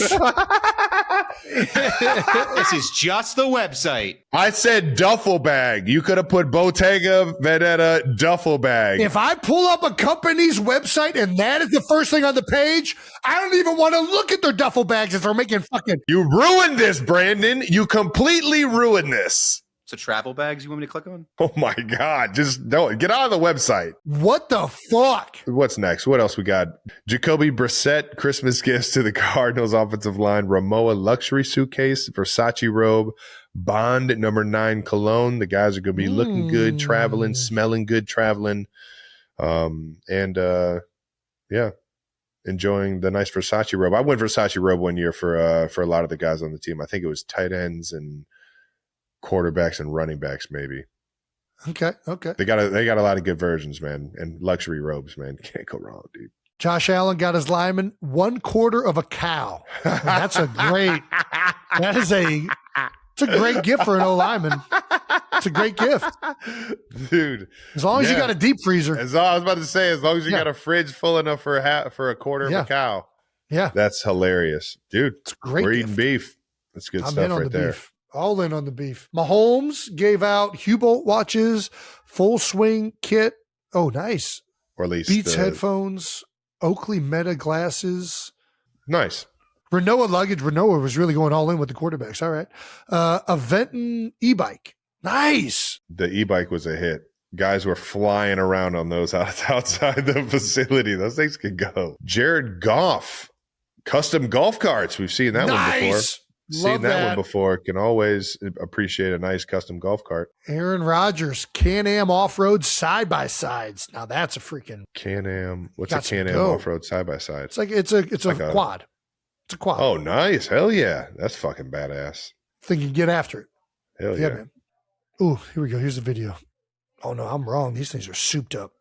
This is just the website. I said duffel bag. You could have put Bottega Veneta duffel bag. If I pull up a company's website and that is the first thing on the page, I don't even want to look at their duffel bags if they're making fucking. You ruined this, Brandon. You completely ruined this. So travel bags you want me to click on? Oh my God. Just don't get out of the website. What the fuck? What's next? What else we got? Jacoby Brissett, Christmas gifts to the Cardinals offensive line. Ramoa luxury suitcase, Versace robe, Bond number 9 cologne. The guys are going to be looking good, traveling, smelling good, traveling. Enjoying the nice Versace robe. I went Versace robe one year for a lot of the guys on the team. I think it was tight ends and quarterbacks and running backs, maybe. Okay. They got a lot of good versions, man, and luxury robes, man. Can't go wrong, dude. Josh Allen got his lineman 1/4 of a cow. And it's a great gift for an O lineman. It's a great gift, dude. As long as you got a deep freezer. I was about to say, as long as you got a fridge full enough for a quarter of a cow. Yeah. That's hilarious. Dude, It's a great we're gift. eating beef. That's good I'm stuff in on right the there. beef. All in on the beef. Mahomes gave out Hubolt watches, full swing kit. Oh, nice. Or at least Beats headphones, Oakley Meta glasses. Nice. Renoa luggage. Renoa was really going all in with the quarterbacks. All right. A Venton e-bike. Nice. The e-bike was a hit. Guys were flying around on those outside the facility. Those things could go. Jared Goff, custom golf carts. We've seen that one before. Seen that one before. Can always appreciate a nice custom golf cart. Aaron Rodgers, Can-Am off-road side-by-sides. Now that's a freaking Can-Am. What's got a some Can-Am go. off-road side-by-side? It's like it's a quad. It's a quad. Oh, nice. Hell yeah. That's fucking badass. Think you can get after it. Hell yeah. Man. Ooh, here we go. Here's the video. Oh no, I'm wrong. These things are souped up.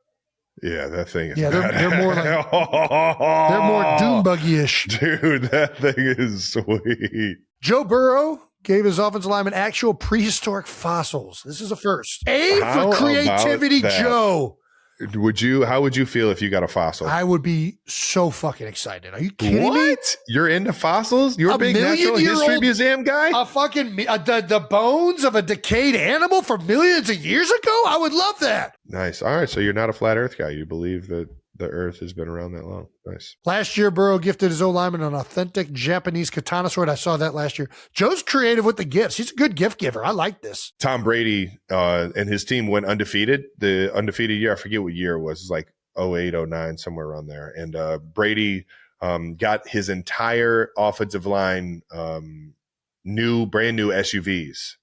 Yeah, that thing is Yeah, they're more like they're more doom buggy-ish. Dude, that thing is sweet. Joe Burrow gave his offensive lineman actual prehistoric fossils. This is a first. How for creativity, about that? Joe. How would you feel if you got a fossil? I would be so fucking excited. Are you kidding me? What? You're into fossils? You're a big Natural History Museum guy? A fucking the bones of a decayed animal from millions of years ago? I would love that. Nice. All right, so you're not a flat Earth guy. You believe that the Earth has been around that long. Nice. Last year, Burrow gifted his O-lineman an authentic Japanese katana sword. I saw that last year. Joe's creative with the gifts. He's a good gift giver. I like this. Tom Brady and his team went undefeated. The undefeated year, I forget what year it was. It was like 08, 09, somewhere around there. And Brady got his entire offensive line brand new SUVs.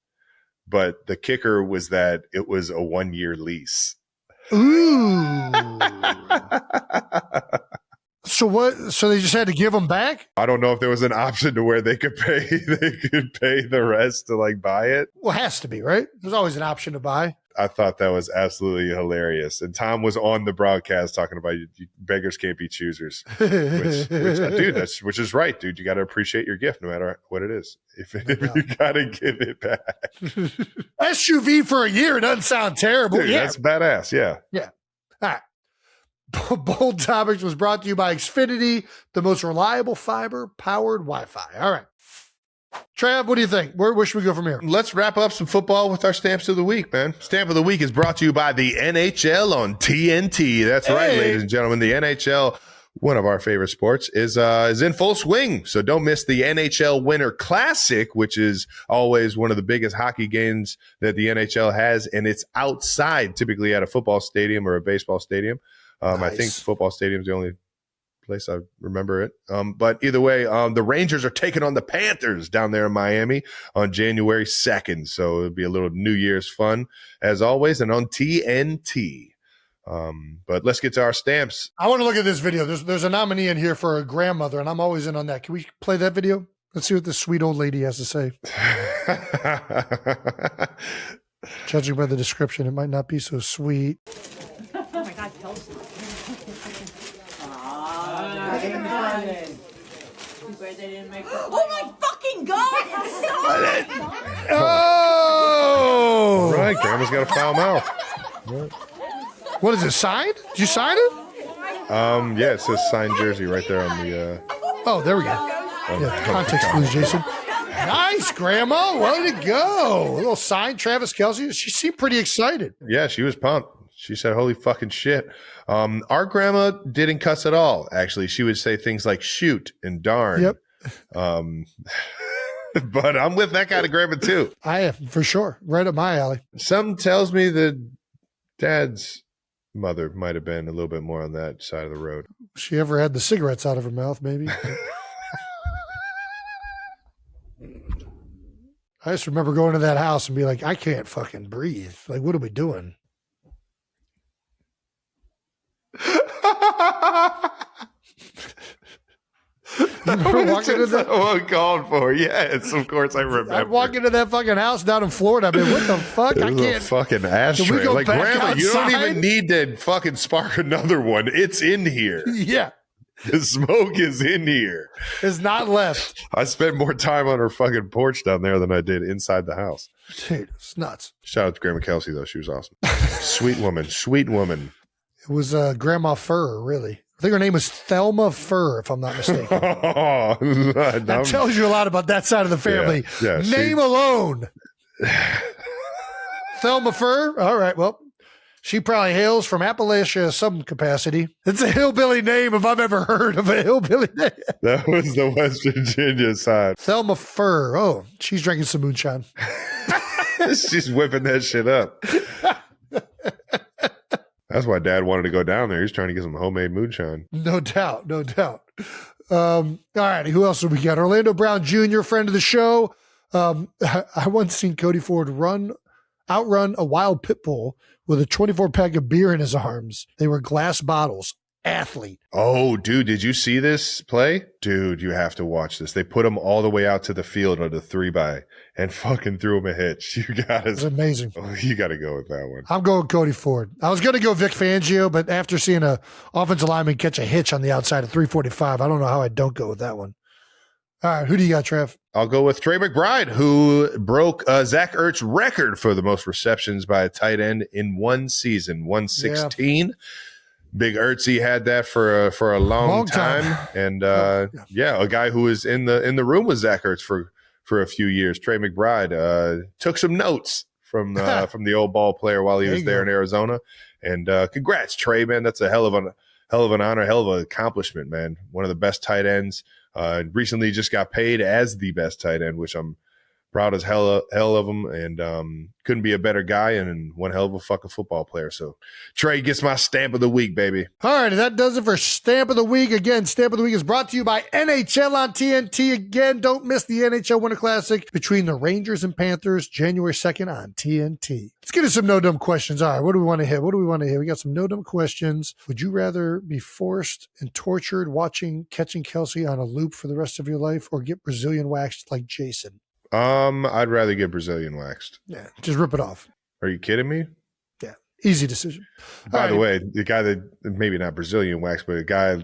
But the kicker was that it was a 1-year lease. Ooh. So what? So they just had to give them back? I don't know if there was an option to where they could pay the rest to like buy it. Well, it has to be, right? There's always an option to buy. I thought that was absolutely hilarious. And Tom was on the broadcast talking about you beggars can't be choosers, which which is right, dude. You got to appreciate your gift no matter what it is. If you got to give it back. SUV for a year doesn't sound terrible. Dude, that's badass. Yeah. Yeah. All right. Bold Topics was brought to you by Xfinity, the most reliable fiber-powered Wi-Fi. All right. Trav, what do you think? Where should we go from here? Let's wrap up some football with our Stamps of the Week, man. Stamp of the Week is brought to you by the NHL on TNT. That's right, ladies and gentlemen. The NHL, one of our favorite sports, is in full swing. So don't miss the NHL Winter Classic, which is always one of the biggest hockey games that the NHL has, and it's outside, typically at a football stadium or a baseball stadium. Nice. I think football stadium's the only place I remember it. But either way, the Rangers are taking on the Panthers down there in Miami on January 2nd. So it'll be a little New Year's fun as always, and on TNT. But let's get to our stamps. I want to look at this video. There's a nominee in here for a grandmother, and I'm always in on that. Can we play that video? Let's see what this sweet old lady has to say. Judging by the description, it might not be so sweet. Oh my God, Kelsey. Oh my fucking God! It's so Oh! All right, Grandma's got a foul mouth. What is it, signed? Did you sign it? Yeah, it says signed jersey right there on the Oh, there we go. Yeah, context clues, Jason. Nice, Grandma. Way to go. A little signed Travis Kelce. She seemed pretty excited. Yeah, she was pumped. She said, holy fucking shit. Our grandma didn't cuss at all, actually. She would say things like shoot and darn. Yep. But I'm with that kind of grandma too. I am, for sure. Right up my alley. Something tells me that Dad's mother might have been a little bit more on that side of the road. She ever had the cigarettes out of her mouth, maybe. I just remember going to that house and be like, I can't fucking breathe. Like, what are we doing? Walking into that one called for. Yes, of course I remember. I'd walk into that fucking house down in Florida. I'd be, what the fuck? I can't. A fucking ashtray. go Like, back Grandma, you don't outside? even need to fucking spark another one. It's in here. Yeah. The smoke is in here. It's not left. I spent more time on her fucking porch down there than I did inside the house. Dude, it's nuts. Shout out to Grandma Kelsey, though. She was awesome. Sweet woman. Sweet woman. It was Grandma Fur, really. I think her name was Thelma Furr, if I'm not mistaken. That tells you a lot about that side of the family. Yeah, name alone. Thelma Furr. All right. Well, she probably hails from Appalachia some capacity. It's a hillbilly name if I've ever heard of a hillbilly name. That was the West Virginia side. Thelma Furr. Oh, she's drinking some moonshine. She's whipping that shit up. That's why Dad wanted to go down there. He's trying to get some homemade moonshine. No doubt. No doubt. All right. Who else have we got? Orlando Brown Jr., friend of the show. I once seen Cody Ford outrun a wild pit bull with a 24-pack of beer in his arms. They were glass bottles. Athlete. Oh, dude, did you see this play? Dude, you have to watch this. They put him all the way out to the field on the 3x and fucking threw him a hitch. You got It's amazing. Oh, you got to go with that one. I'm going Cody Ford. I was going to go Vic Fangio, but after seeing a offensive lineman catch a hitch on the outside of 345, I don't know how I don't go with that one. All right, who do you got, Trev? I'll go with Trey McBride, who broke Zach Ertz's record for the most receptions by a tight end in one season, 116. Yeah. Big Ertzy had that for a long time. And a guy who was in the room with Zach Ertz for a few years, Trey McBride, took some notes from the old ball player while he was there in Arizona. And congrats, Trey, man. That's a hell of an honor, hell of an accomplishment, man. One of the best tight ends. Recently just got paid as the best tight end, which I'm proud as hell of him, and couldn't be a better guy, and one hell of a fucking football player. So Trey gets my stamp of the week, baby. All right, that does it for Stamp of the Week. Again, Stamp of the Week is brought to you by NHL on TNT. Again, don't miss the NHL Winter Classic between the Rangers and Panthers, January 2nd on TNT. Let's get into some no-dumb questions. All right, what do we want to hit? We got some no-dumb questions. Would you rather be forced and tortured catching Kelsey on a loop for the rest of your life, or get Brazilian waxed like Jason? I'd rather get Brazilian waxed. Yeah, just rip it off. Are you kidding me? Yeah, easy decision. By the way, the guy that maybe not Brazilian waxed, but a guy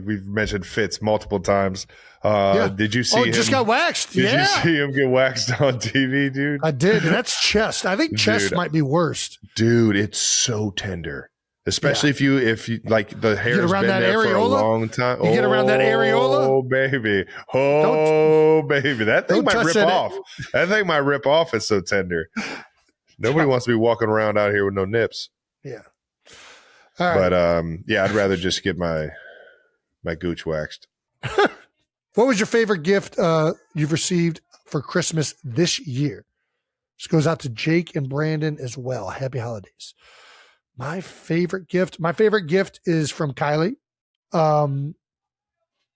we've mentioned Fitz multiple times. Did you see him? Just got waxed. Did you see him get waxed on TV, dude? I did, and that's chest. I think chest might be worst. Dude, it's so tender. Especially if you like the hair has been there areola? For a long time. You get around that areola? Oh baby. Baby. That thing might rip off. That thing might rip off. It's so tender. Nobody wants to be walking around out here with no nips. Yeah. All right. But I'd rather just get my gooch waxed. What was your favorite gift you've received for Christmas this year? This goes out to Jake and Brandon as well. Happy holidays. My favorite gift is from Kylie.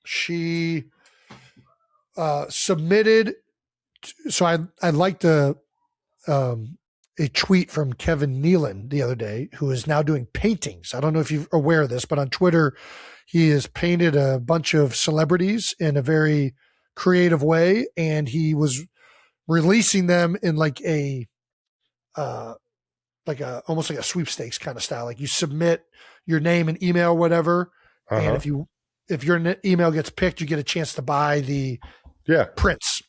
She submitted. So I liked a tweet from Kevin Nealon the other day, who is now doing paintings. I don't know if you're aware of this, but on Twitter, he has painted a bunch of celebrities in a very creative way, and he was releasing them in almost like a sweepstakes kind of style. Like you submit your name and email or whatever. And if your email gets picked, you get a chance to buy the prints.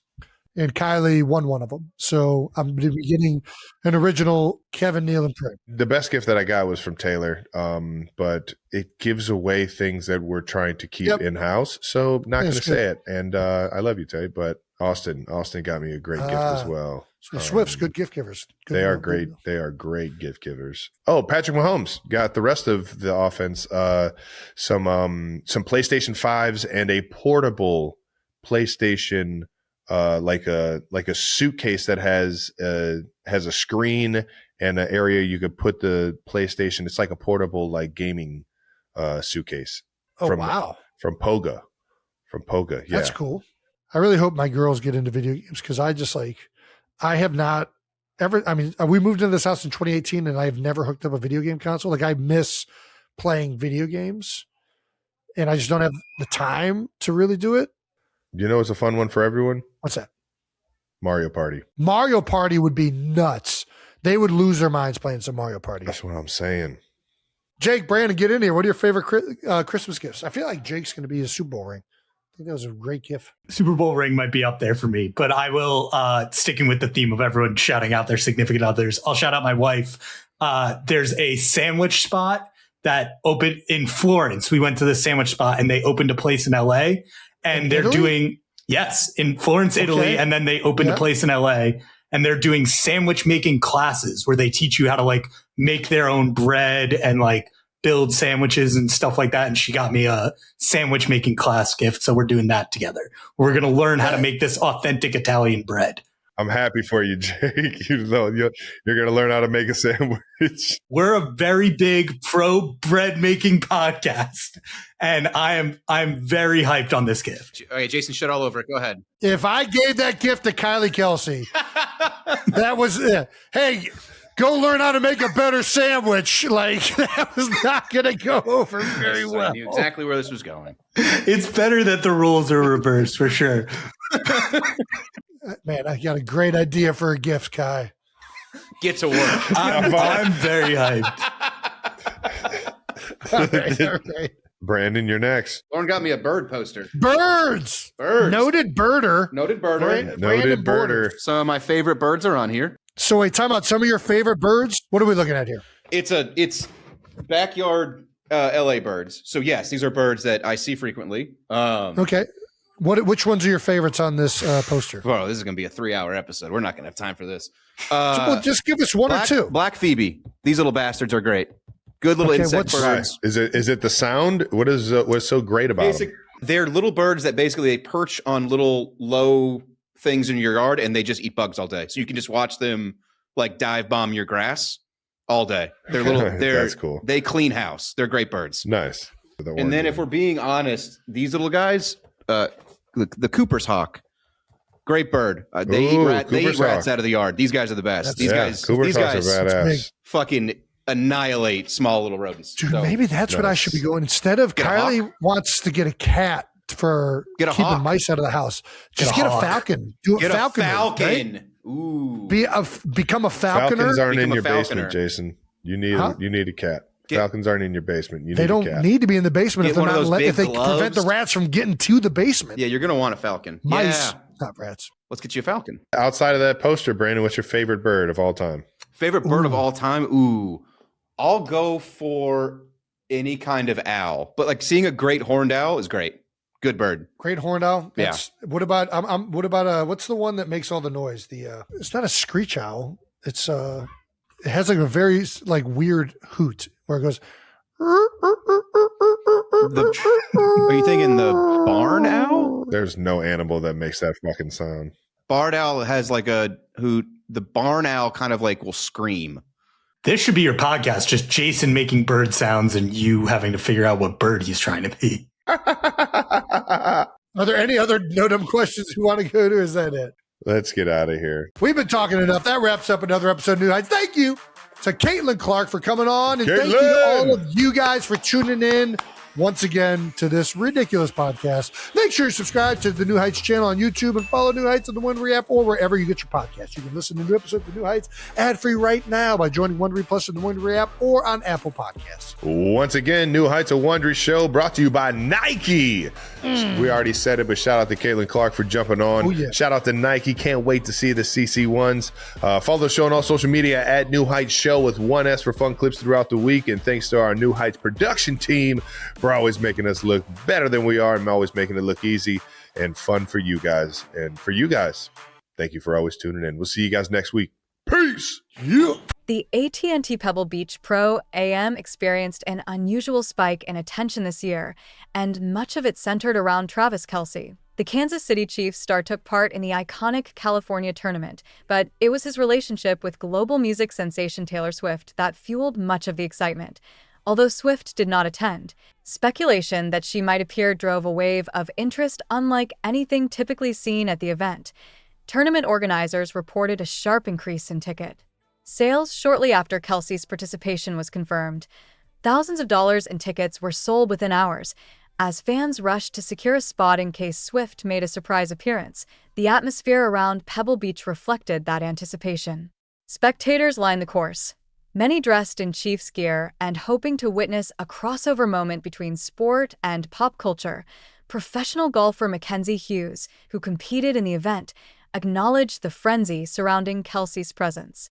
And Kylie won one of them. So I'm going to be getting an original Kevin Nealon print. The best gift that I got was from Taylor. But it gives away things that we're trying to keep in-house. So not going to say it. And I love you, Tay, but Austin got me a great gift as well. So Swift's good gift givers. They are great. They are great gift givers. Oh, Patrick Mahomes got the rest of the offense. Some PlayStation 5s and a portable PlayStation, like a suitcase that has a screen and an area you could put the PlayStation. It's like a portable gaming suitcase. From Poga. Yeah, that's cool. I really hope my girls get into video games, because I have not ever. I mean, we moved into this house in 2018, and I've never hooked up a video game console. I miss playing video games, and I just don't have the time to really do it. You know, it's a fun one for everyone. What's that? Mario Party. Mario Party would be nuts. They would lose their minds playing some Mario Party. That's what I'm saying. Jake, Brandon, get in here. What are your favorite Christmas gifts? I feel like Jake's going to be a Super Bowl ring. I think that was a great gift. Super Bowl ring might be up there for me, but I will, sticking with the theme of everyone shouting out their significant others, I'll shout out my wife. There's a sandwich spot that opened in Florence. We went to the sandwich spot and they opened a place in LA and they're doing, in Florence, Italy. And then they opened a place in LA and they're doing sandwich making classes where they teach you how to like make their own bread and like build sandwiches and stuff like that. And she got me a sandwich making class gift. So we're doing that together. We're going to learn how to make this authentic Italian bread. I'm happy for you, Jake. You know, you're going to learn how to make a sandwich. We're a very big pro bread making podcast, and I'm very hyped on this gift. Okay, Jason, shit all over it. Go ahead. If I gave that gift to Kylie Kelsey, that was hey, go learn how to make a better sandwich. Like that was not going to go over very well. I knew exactly where this was going. It's better that the rules are reversed for sure. Man, I got a great idea for a gift, Kai. Get to work. I'm very hyped. All right. Brandon, you're next. Lauren got me a bird poster. Birds. Noted birder. Noted birder. Some of my favorite birds are on here. So wait, time out. Some of your favorite birds? What are we looking at here? It's backyard LA birds. So yes, these are birds that I see frequently. Okay. Which ones are your favorites on this poster? Well, this is going to be a 3-hour episode. We're not going to have time for this. Well, just give us one or two. Black Phoebe. These little bastards are great. Good little insect birds. Is it the sound? What's so great about them? They're little birds that basically they perch on little low things in your yard and they just eat bugs all day. So you can just watch them like dive bomb your grass all day. They're little. That's cool. They clean house. They're great birds. Nice. And then if we're being honest, these little guys, the Cooper's hawk, great bird. They eat rats out of the yard. These guys are the best. These guys are badass. Fucking annihilate small little rodents. Dude, maybe that's what I should be going. Instead of Kylie wants to get a cat for keeping mice out of the house. Just get a falcon. Do a falcon. Right? Ooh. Become a falconer. Falcons aren't in your basement, Jason. You need a cat. Falcons aren't in your basement. They don't need to be in the basement if they're not if they prevent the rats from getting to the basement. Yeah, you're gonna want a falcon. Mice, not rats. Let's get you a falcon. Outside of that poster, Brandon, what's your favorite bird of all time? Favorite bird of all time? Ooh. I'll go for any kind of owl. But like seeing a great horned owl is great. Good bird. Great horned owl? Yeah. What about what's the one that makes all the noise? It's not a screech owl. It's it has like a very like weird hoot where it goes. Are you thinking the barn owl? There's no animal that makes that fucking sound. Barn owl has like a hoot. The barn owl kind of like will scream. This should be your podcast, just Jason making bird sounds and you having to figure out what bird he's trying to be. Are there any other no-dumb questions you want to go to? Is that it? Let's get out of here. We've been talking enough. That wraps up another episode of New Heights. Thank you to Kaitlyn Clark for coming on. And thank you to all of you guys for tuning in once again to this ridiculous podcast. Make sure you subscribe to the New Heights channel on YouTube and follow New Heights on the Wondery app or wherever you get your podcast. You can listen to new episodes of New Heights ad-free right now by joining Wondery Plus in the Wondery app or on Apple Podcasts. Once again, New Heights, a Wondery show brought to you by Nike. We already said it, but shout out to Kaitlyn Clark for jumping on. Oh, yeah. Shout out to Nike. Can't wait to see the CC ones. Follow the show on all social media at New Heights Show with one S for fun clips throughout the week. And thanks to our New Heights production team for always making us look better than we are and always making it look easy and fun for you guys. And for you guys, thank you for always tuning in. We'll see you guys next week. Peace. Yeah. The AT&T Pebble Beach Pro AM experienced an unusual spike in attention this year, and much of it centered around Travis Kelce. The Kansas City Chiefs star took part in the iconic California tournament, but it was his relationship with global music sensation Taylor Swift that fueled much of the excitement. Although Swift did not attend, speculation that she might appear drove a wave of interest unlike anything typically seen at the event. Tournament organizers reported a sharp increase in ticket sales shortly after Kelce's participation was confirmed. Thousands of dollars in tickets were sold within hours, as fans rushed to secure a spot in case Swift made a surprise appearance. The atmosphere around Pebble Beach reflected that anticipation. Spectators lined the course, many dressed in Chiefs gear and hoping to witness a crossover moment between sport and pop culture. Professional golfer Mackenzie Hughes, who competed in the event, acknowledged the frenzy surrounding Kelce's presence.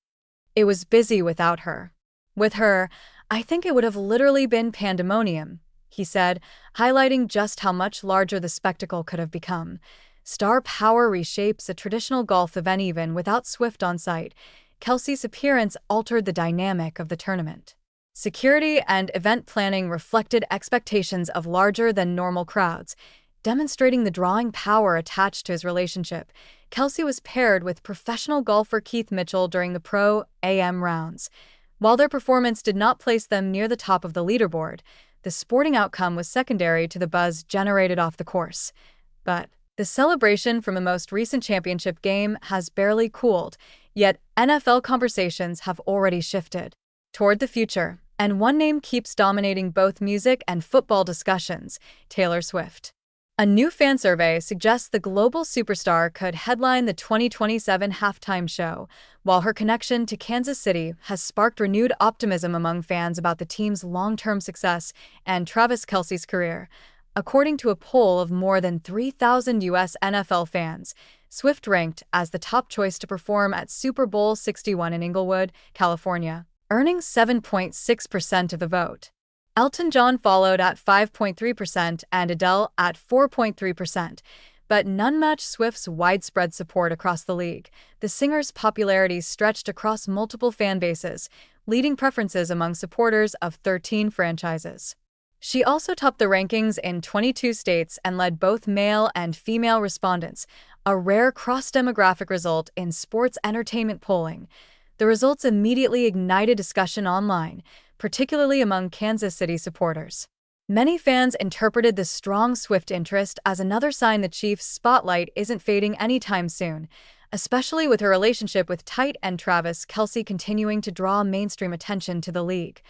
It was busy without her. With her, "I think it would have literally been pandemonium," he said, highlighting just how much larger the spectacle could have become. Star power reshapes a traditional golf event even without Swift on site. Kelsey's appearance altered the dynamic of the tournament. Security and event planning reflected expectations of larger-than-normal crowds, demonstrating the drawing power attached to his relationship. Kelsey was paired with professional golfer Keith Mitchell during the Pro AM rounds. While their performance did not place them near the top of the leaderboard, the sporting outcome was secondary to the buzz generated off the course. But the celebration from the most recent championship game has barely cooled, yet NFL conversations have already shifted toward the future, and one name keeps dominating both music and football discussions: Taylor Swift. A new fan survey suggests the global superstar could headline the 2027 halftime show, while her connection to Kansas City has sparked renewed optimism among fans about the team's long-term success and Travis Kelce's career. According to a poll of more than 3,000 U.S. NFL fans, Swift ranked as the top choice to perform at Super Bowl 61 in Inglewood, California, earning 7.6% of the vote. Elton John followed at 5.3% and Adele at 4.3%, but none matched Swift's widespread support across the league. The singer's popularity stretched across multiple fan bases, leading preferences among supporters of 13 franchises. She also topped the rankings in 22 states and led both male and female respondents, a rare cross-demographic result in sports entertainment polling. The results immediately ignited discussion online, particularly among Kansas City supporters. Many fans interpreted the strong Swift interest as another sign the Chiefs' spotlight isn't fading anytime soon, especially with her relationship with tight end Travis Kelce continuing to draw mainstream attention to the league.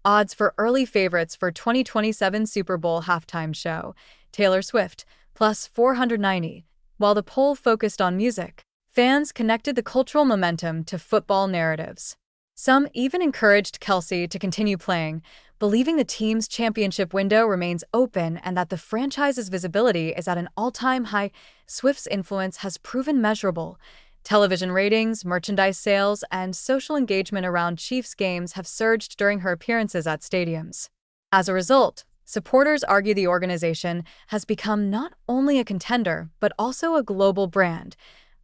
Odds for early favorites for 2027 Super Bowl halftime show: Taylor Swift, plus 490. While the poll focused on music, fans connected the cultural momentum to football narratives. Some even encouraged Kelce to continue playing, believing the team's championship window remains open and that the franchise's visibility is at an all-time high. Swift's influence has proven measurable. Television ratings, merchandise sales, and social engagement around Chiefs games have surged during her appearances at stadiums. As a result, supporters argue the organization has become not only a contender, but also a global brand.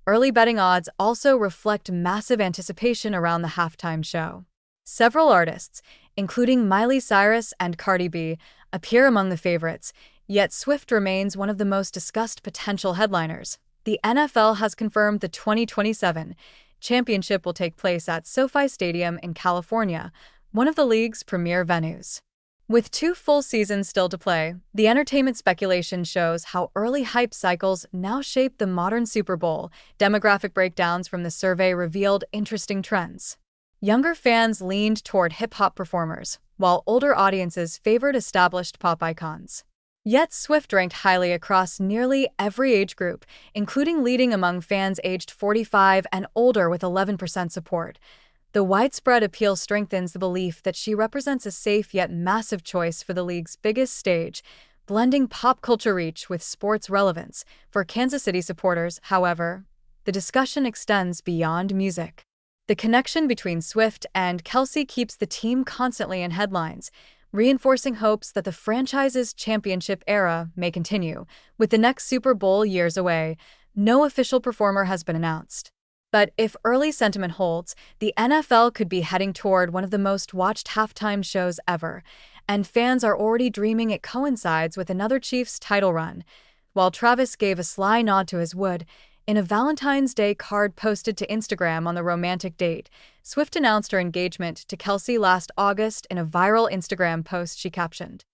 Early betting odds also reflect massive anticipation around the halftime show. Several artists, including Miley Cyrus and Cardi B, appear among the favorites, yet Swift remains one of the most discussed potential headliners. The NFL has confirmed the 2027 championship will take place at SoFi Stadium in California, one of the league's premier venues. With 2 full seasons still to play, the entertainment speculation shows how early hype cycles now shape the modern Super Bowl. Demographic breakdowns from the survey revealed interesting trends. Younger fans leaned toward hip-hop performers, while older audiences favored established pop icons. Yet Swift ranked highly across nearly every age group, including leading among fans aged 45 and older with 11% support. The widespread appeal strengthens the belief that she represents a safe yet massive choice for the league's biggest stage, blending pop culture reach with sports relevance. For Kansas City supporters, however, the discussion extends beyond music. The connection between Swift and Kelce keeps the team constantly in headlines, reinforcing hopes that the franchise's championship era may continue. With the next Super Bowl years away, no official performer has been announced. But if early sentiment holds, the NFL could be heading toward one of the most watched halftime shows ever, and fans are already dreaming it coincides with another Chiefs title run. While Travis gave a sly nod to his would, in a Valentine's Day card posted to Instagram on the romantic date, Swift announced her engagement to Kelce last August in a viral Instagram post she captioned,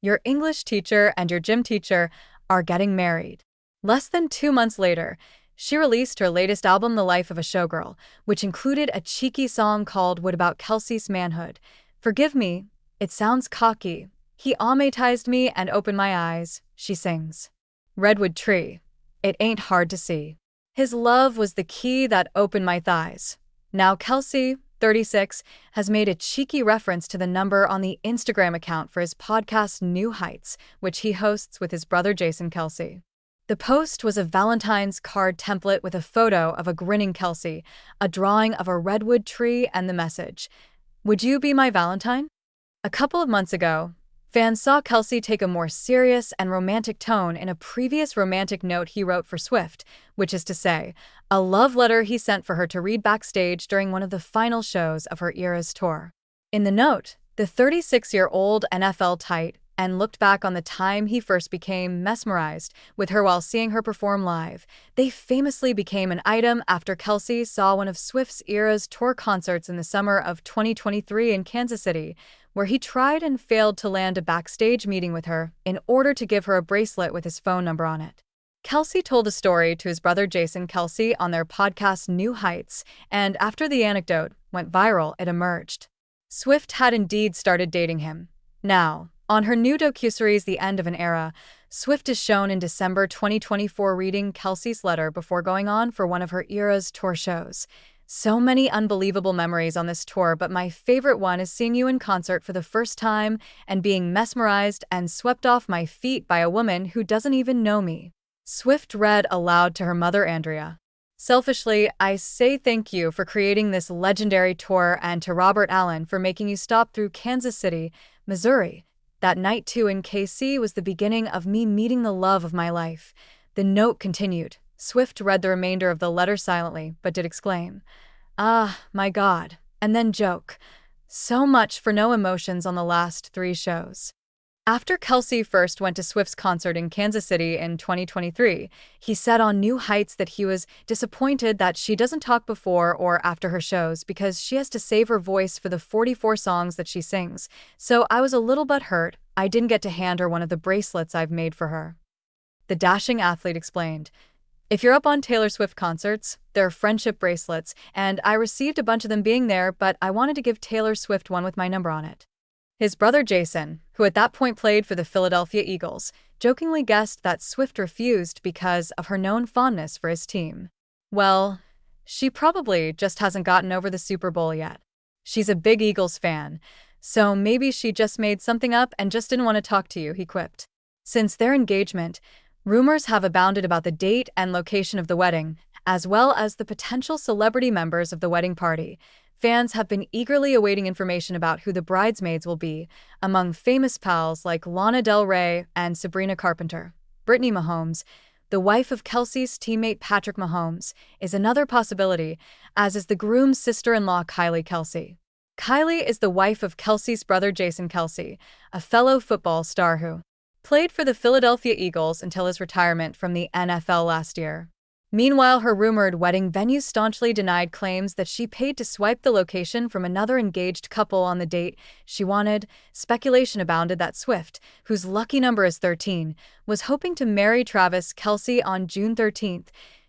"Your English teacher and your gym teacher are getting married." Less than 2 months later, she released her latest album, The Life of a Showgirl, which included a cheeky song called What About Kelce's Manhood. "Forgive me, it sounds cocky. He amatized me and opened my eyes," she sings. "Redwood tree. It ain't hard to see. His love was the key that opened my thighs." Now Kelce, 36, has made a cheeky reference to the number on the Instagram account for his podcast New Heights, which he hosts with his brother Jason Kelce. The post was a Valentine's card template with a photo of a grinning Kelce, a drawing of a redwood tree, and the message, "Would you be my Valentine?" A couple of months ago, fans saw Kelce take a more serious and romantic tone in a previous romantic note he wrote for Swift, which is to say, a love letter he sent for her to read backstage during one of the final shows of her Eras tour. In the note, the 36-year-old NFL tight and looked back on the time he first became mesmerized with her while seeing her perform live. They famously became an item after Kelce saw one of Swift's Eras tour concerts in the summer of 2023 in Kansas City, where he tried and failed to land a backstage meeting with her in order to give her a bracelet with his phone number on it. Kelce told a story to his brother Jason Kelce on their podcast New Heights, and after the anecdote went viral, it emerged. Swift had indeed started dating him. Now, on her new docuseries The End of an Era, Swift is shown in December 2024 reading Kelce's letter before going on for one of her Eras tour shows. So many unbelievable memories on this tour, but my favorite one is seeing you in concert for the first time and being mesmerized and swept off my feet by a woman who doesn't even know me. Swift read aloud to her mother Andrea. Selfishly, I say thank you for creating this legendary tour and to Robert Allen for making you stop through Kansas City, Missouri. That night too in KC was the beginning of me meeting the love of my life. The note continued. Swift read the remainder of the letter silently, but did exclaim, "Ah, my God," and then joke. So much for no emotions on the last 3 shows. After Kelce first went to Swift's concert in Kansas City in 2023, he said on New Heights that he was disappointed that she doesn't talk before or after her shows because she has to save her voice for the 44 songs that she sings. So I was a little butthurt I didn't get to hand her one of the bracelets I've made for her. The dashing athlete explained, "If you're up on Taylor Swift concerts, they're friendship bracelets, and I received a bunch of them being there, but I wanted to give Taylor Swift one with my number on it." His brother Jason, who at that point played for the Philadelphia Eagles, jokingly guessed that Swift refused because of her known fondness for his team. Well, she probably just hasn't gotten over the Super Bowl yet. She's a big Eagles fan, so maybe she just made something up and just didn't want to talk to you, he quipped. Since their engagement, rumors have abounded about the date and location of the wedding, as well as the potential celebrity members of the wedding party. Fans have been eagerly awaiting information about who the bridesmaids will be, among famous pals like Lana Del Rey and Sabrina Carpenter. Brittany Mahomes, the wife of Kelce's teammate Patrick Mahomes, is another possibility, as is the groom's sister-in-law Kylie Kelce. Kylie is the wife of Kelce's brother Jason Kelce, a fellow football star who played for the Philadelphia Eagles until his retirement from the NFL last year. Meanwhile, her rumored wedding venue staunchly denied claims that she paid to swipe the location from another engaged couple on the date she wanted. Speculation abounded that Swift, whose lucky number is 13, was hoping to marry Travis Kelce on June 13,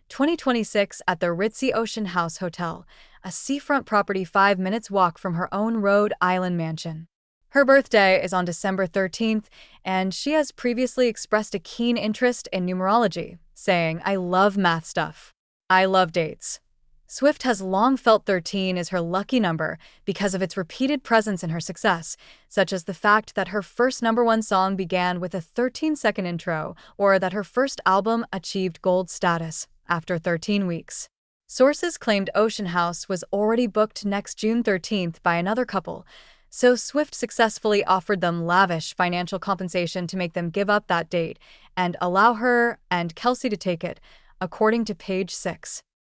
2026 at the ritzy Ocean House Hotel, a seafront property 5 minutes walk from her own Rhode Island mansion. Her birthday is on December 13th, and she has previously expressed a keen interest in numerology, saying, "I love math stuff. I love dates." Swift has long felt 13 is her lucky number because of its repeated presence in her success, such as the fact that her first #1 song began with a 13-second intro, or that her first album achieved gold status after 13 weeks. Sources claimed Ocean House was already booked next June 13th by another couple, so Swift successfully offered them lavish financial compensation to make them give up that date and allow her and Kelce to take it, according to Page 6.